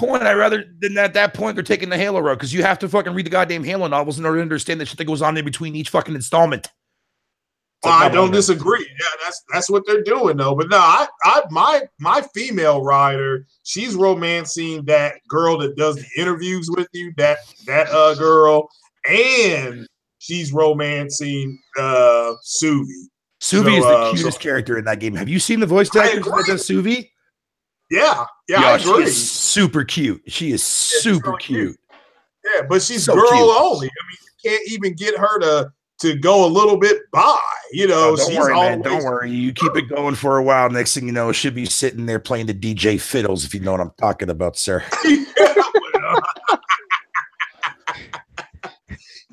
point, they're taking the Halo road because you have to fucking read the goddamn Halo novels in order to understand the shit that goes on in between each fucking installment. I don't disagree. Yeah, that's what they're doing though. But no, my female writer, she's romancing that girl that does the interviews with you. That girl, and she's romancing Suvi. Suvi is the cutest character in that game. Have you seen the voice actor that does Suvi? Yeah, I agree. She is super cute. She is super cute. Yeah, but she's so girl cute. Only. I mean, you can't even get her to go a little bit by. You know, don't worry, man. Don't worry. You keep it going for a while. Next thing you know, she'll be sitting there playing the DJ fiddles, if you know what I'm talking about, sir.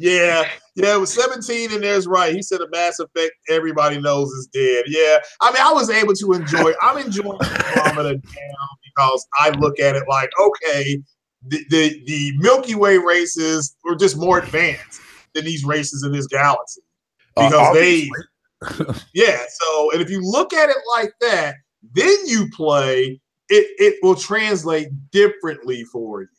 Yeah, it was 17 and there's right. He said a Mass Effect everybody knows is dead. Yeah, I mean, I was able to enjoy. I'm enjoying Andromeda now because I look at it like, okay, the Milky Way races were just more advanced than these races in this galaxy because yeah. So, and if you look at it like that, then you play it will translate differently for you.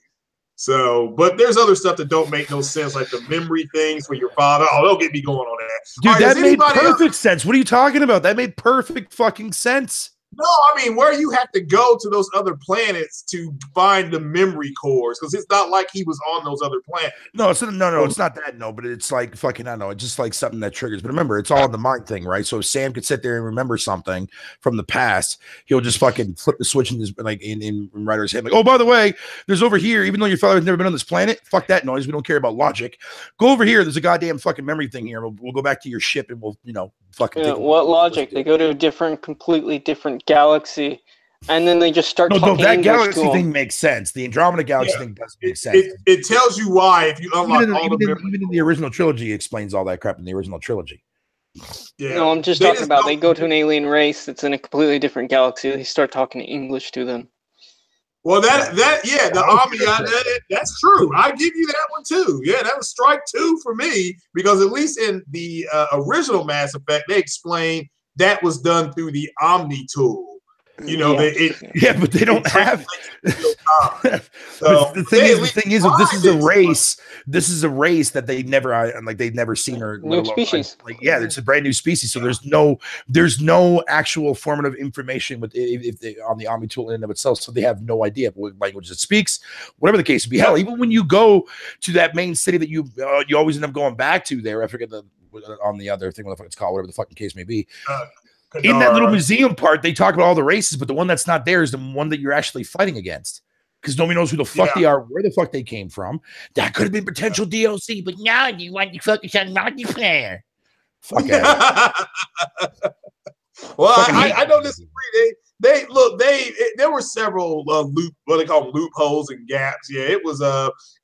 So, but there's other stuff that don't make no sense, like the memory things for your father. Oh, don't get me going on that. Dude, that made perfect sense. What are you talking about? That made perfect fucking sense. No, I mean, where you have to go to those other planets to find the memory cores, because it's not like he was on those other planets. No, it's not that. No, but it's like fucking, I don't know. It's just like something that triggers. But remember, it's all in the mind thing, right? So if Sam could sit there and remember something from the past, he'll just fucking flip the switch in his in Ryder's head. Like, oh, by the way, there's over here, even though your father's never been on this planet, fuck that noise. We don't care about logic. Go over here. There's a goddamn fucking memory thing here. We'll go back to your ship and we'll, fucking. Yeah, what logic? They go to a completely different galaxy, and then they just start talking that English galaxy to them. thing makes sense. The Andromeda galaxy thing does make sense. It tells you why if you unlock even in the original trilogy, it explains all that crap in the original trilogy. Yeah. No, I'm just talking about they go to an alien race that's in a completely different galaxy. They start talking English to them. Well, the army, that's true. I give you that one too. Yeah, that was strike two for me because at least in the original Mass Effect, they explained that was done through the Omni tool. But they don't have. So the thing is, this is a race that they've never seen or new species. It's a brand new species. So there's no actual formative information on the Omni tool in and of itself. So they have no idea what language it speaks, whatever the case may be. Hell, even when you go to that main city that you always end up going back to there, I forget on the other thing, what the fuck it's called, whatever the fucking case may be. In that little museum part, they talk about all the races, but the one that's not there is the one that you're actually fighting against. Because nobody knows who the fuck they are, where the fuck they came from. That could have been potential DLC, but now you want to focus on multiplayer. Fuck it. Well, I don't disagree. There were several loopholes and gaps. Yeah, it was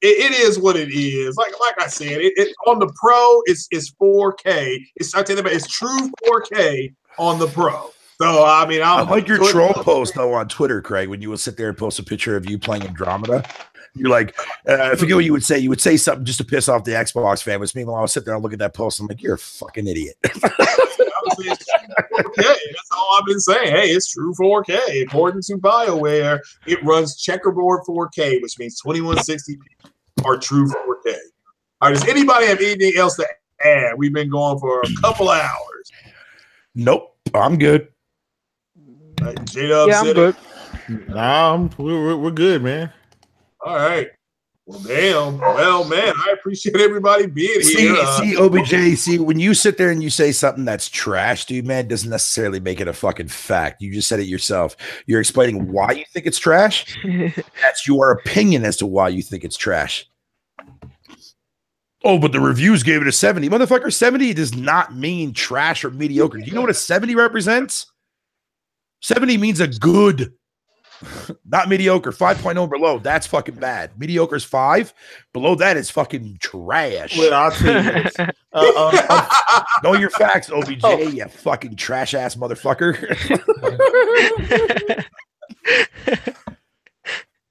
it is what it is. Like I said, it on the Pro, it's 4K. It's true 4K on the Pro. So I mean, I like your troll post though on Twitter, Craig, when you would sit there and post a picture of you playing Andromeda. You're like, I forget what you would say. You would say something just to piss off the Xbox fan. Which meanwhile, I would sit there and look at that post. I'm like, you're a fucking idiot. That's all I've been saying. Hey, it's true 4K. According to BioWare, it runs checkerboard 4K, which means 2160p. our true forte. All right, does anybody have anything else to add? We've been going for a couple hours. Nope, I'm good. J-Dub Yeah, I'm good. Nah, we're good, man. All right. Well, damn. Well, man, I appreciate everybody being here. See, OBJ, see, when you sit there and you say something that's trash, dude, man, it doesn't necessarily make it a fucking fact. You just said it yourself. You're explaining why you think it's trash. That's your opinion as to why you think it's trash. Oh, but the reviews gave it a 70. Motherfucker, 70 does not mean trash or mediocre. Do you know what a 70 represents? 70 means a good. Not mediocre. 5.0 below. That's fucking bad. Mediocre is 5. Below that is fucking trash. Well, I'll tell you this. Know your facts, OBJ, you fucking trash ass motherfucker.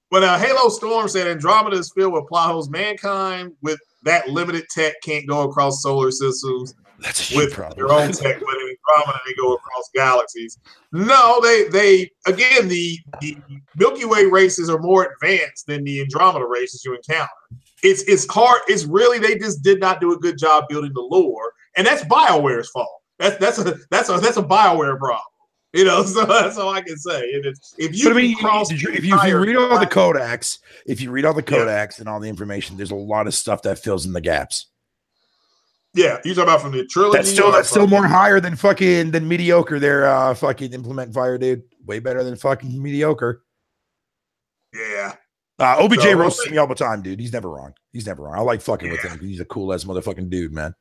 But Halo Storm said Andromeda is filled with plot holes. Mankind with that limited tech can't go across solar systems. That's with their own tech, but in Andromeda they go across galaxies. No, they again the Milky Way races are more advanced than the Andromeda races you encounter. It's hard. It's really they just did not do a good job building the lore, and that's BioWare's fault. That's a BioWare problem. You know, so that's all I can say. If you read all the codex, and all the information, there's a lot of stuff that fills in the gaps. Yeah, you talking about from the trilogy? That's still more higher than mediocre. They're fucking implement fire, dude. Way better than fucking mediocre. Yeah. OBJ roasts me all the time, dude. He's never wrong. I like fucking with him. He's a cool ass motherfucking dude, man.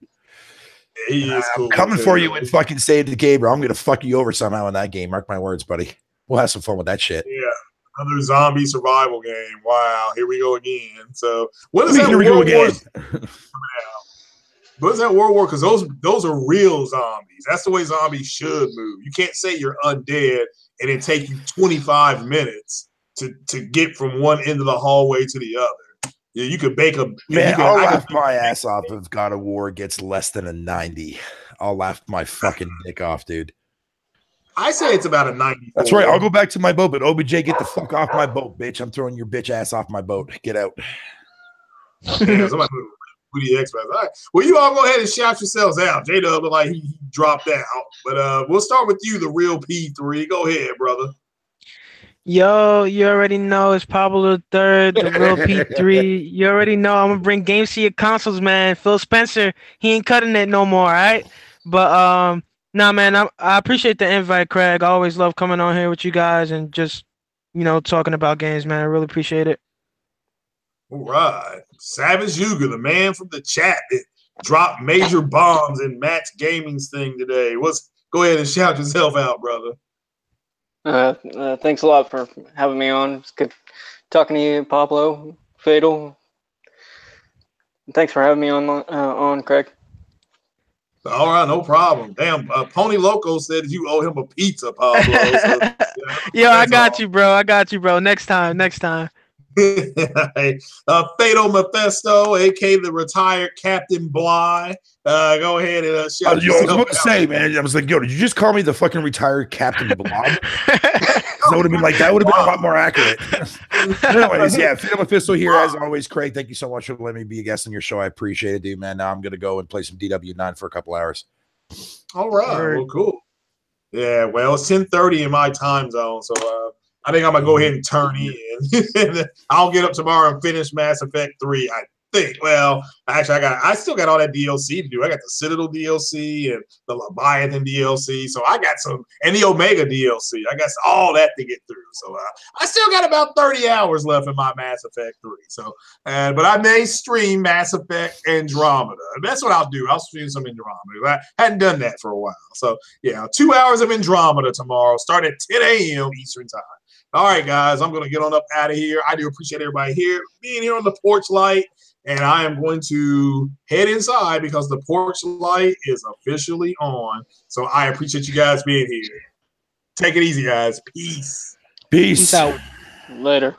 Yeah, he is cool. I'm coming for you in fucking Save the Game, bro. I'm gonna fuck you over somehow in that game. Mark my words, buddy. We'll have some fun with that shit. Yeah. Another zombie survival game. Wow, here we go again. So what is that? Here we go again. What is that World War? Because those are real zombies. That's the way zombies should move. You can't say you're undead and it take you 25 minutes to get from one end of the hallway to the other. Yeah, you could bake a man. I'll laugh my ass off if God of War gets less than a 90. I'll laugh my fucking dick off, dude. I say it's about a 90. That's right. I'll go back to my boat, but OBJ, get the fuck off my boat, bitch. I'm throwing your bitch ass off my boat. Get out. Yeah, somebody put the X-Files. All right. Well, you all go ahead and shout yourselves out. J-Dub looked like he dropped out. But we'll start with you, the real P3. Go ahead, brother. Yo, you already know it's Pablo the Third, the real P3. You already know I'm gonna bring games to your consoles, man. Phil Spencer, he ain't cutting it no more, all right? But nah, man, I appreciate the invite, Craig. I always love coming on here with you guys and just, talking about games, man. I really appreciate it. All right. Savage Yuga, the man from the chat that dropped major bombs in Matt's Gaming's thing today. Go ahead and shout yourself out, brother. Thanks a lot for having me on. It's good talking to you, Pablo, Fatal. Thanks for having me on, Craig. All right, no problem. Damn, Pony Loco said you owe him a pizza, Pablo. So, yeah, I got you, bro. Next time. Fatal Mephisto, aka the retired Captain Bly. Go ahead and shout. I was about to say, man. I was like, yo, did you just call me the fucking retired Captain Blob? That would have been a lot more accurate. Anyways, yeah, Fatal Mephisto here as always. Craig, thank you so much for letting me be a guest on your show. I appreciate it, dude, man. Now I'm gonna go and play some DW9 for a couple hours. All right, well, cool. Yeah, well, it's 10:30 in my time zone, so I think I'm gonna go ahead and turn in. I'll get up tomorrow and finish Mass Effect 3. I think. Well, actually, I still got all that DLC to do. I got the Citadel DLC and the Leviathan DLC. So I got and the Omega DLC. I got all that to get through. So I still got about 30 hours left in my Mass Effect 3. So, but I may stream Mass Effect Andromeda. That's what I'll do. I'll stream some Andromeda. I hadn't done that for a while. So yeah, 2 hours of Andromeda tomorrow. Start at 10 a.m. Eastern time. All right, guys, I'm going to get on up out of here. I do appreciate everybody being here on the PORCHLyte, and I am going to head inside because the PORCHLyte is officially on. So I appreciate you guys being here. Take it easy, guys. Peace. Peace out. Later.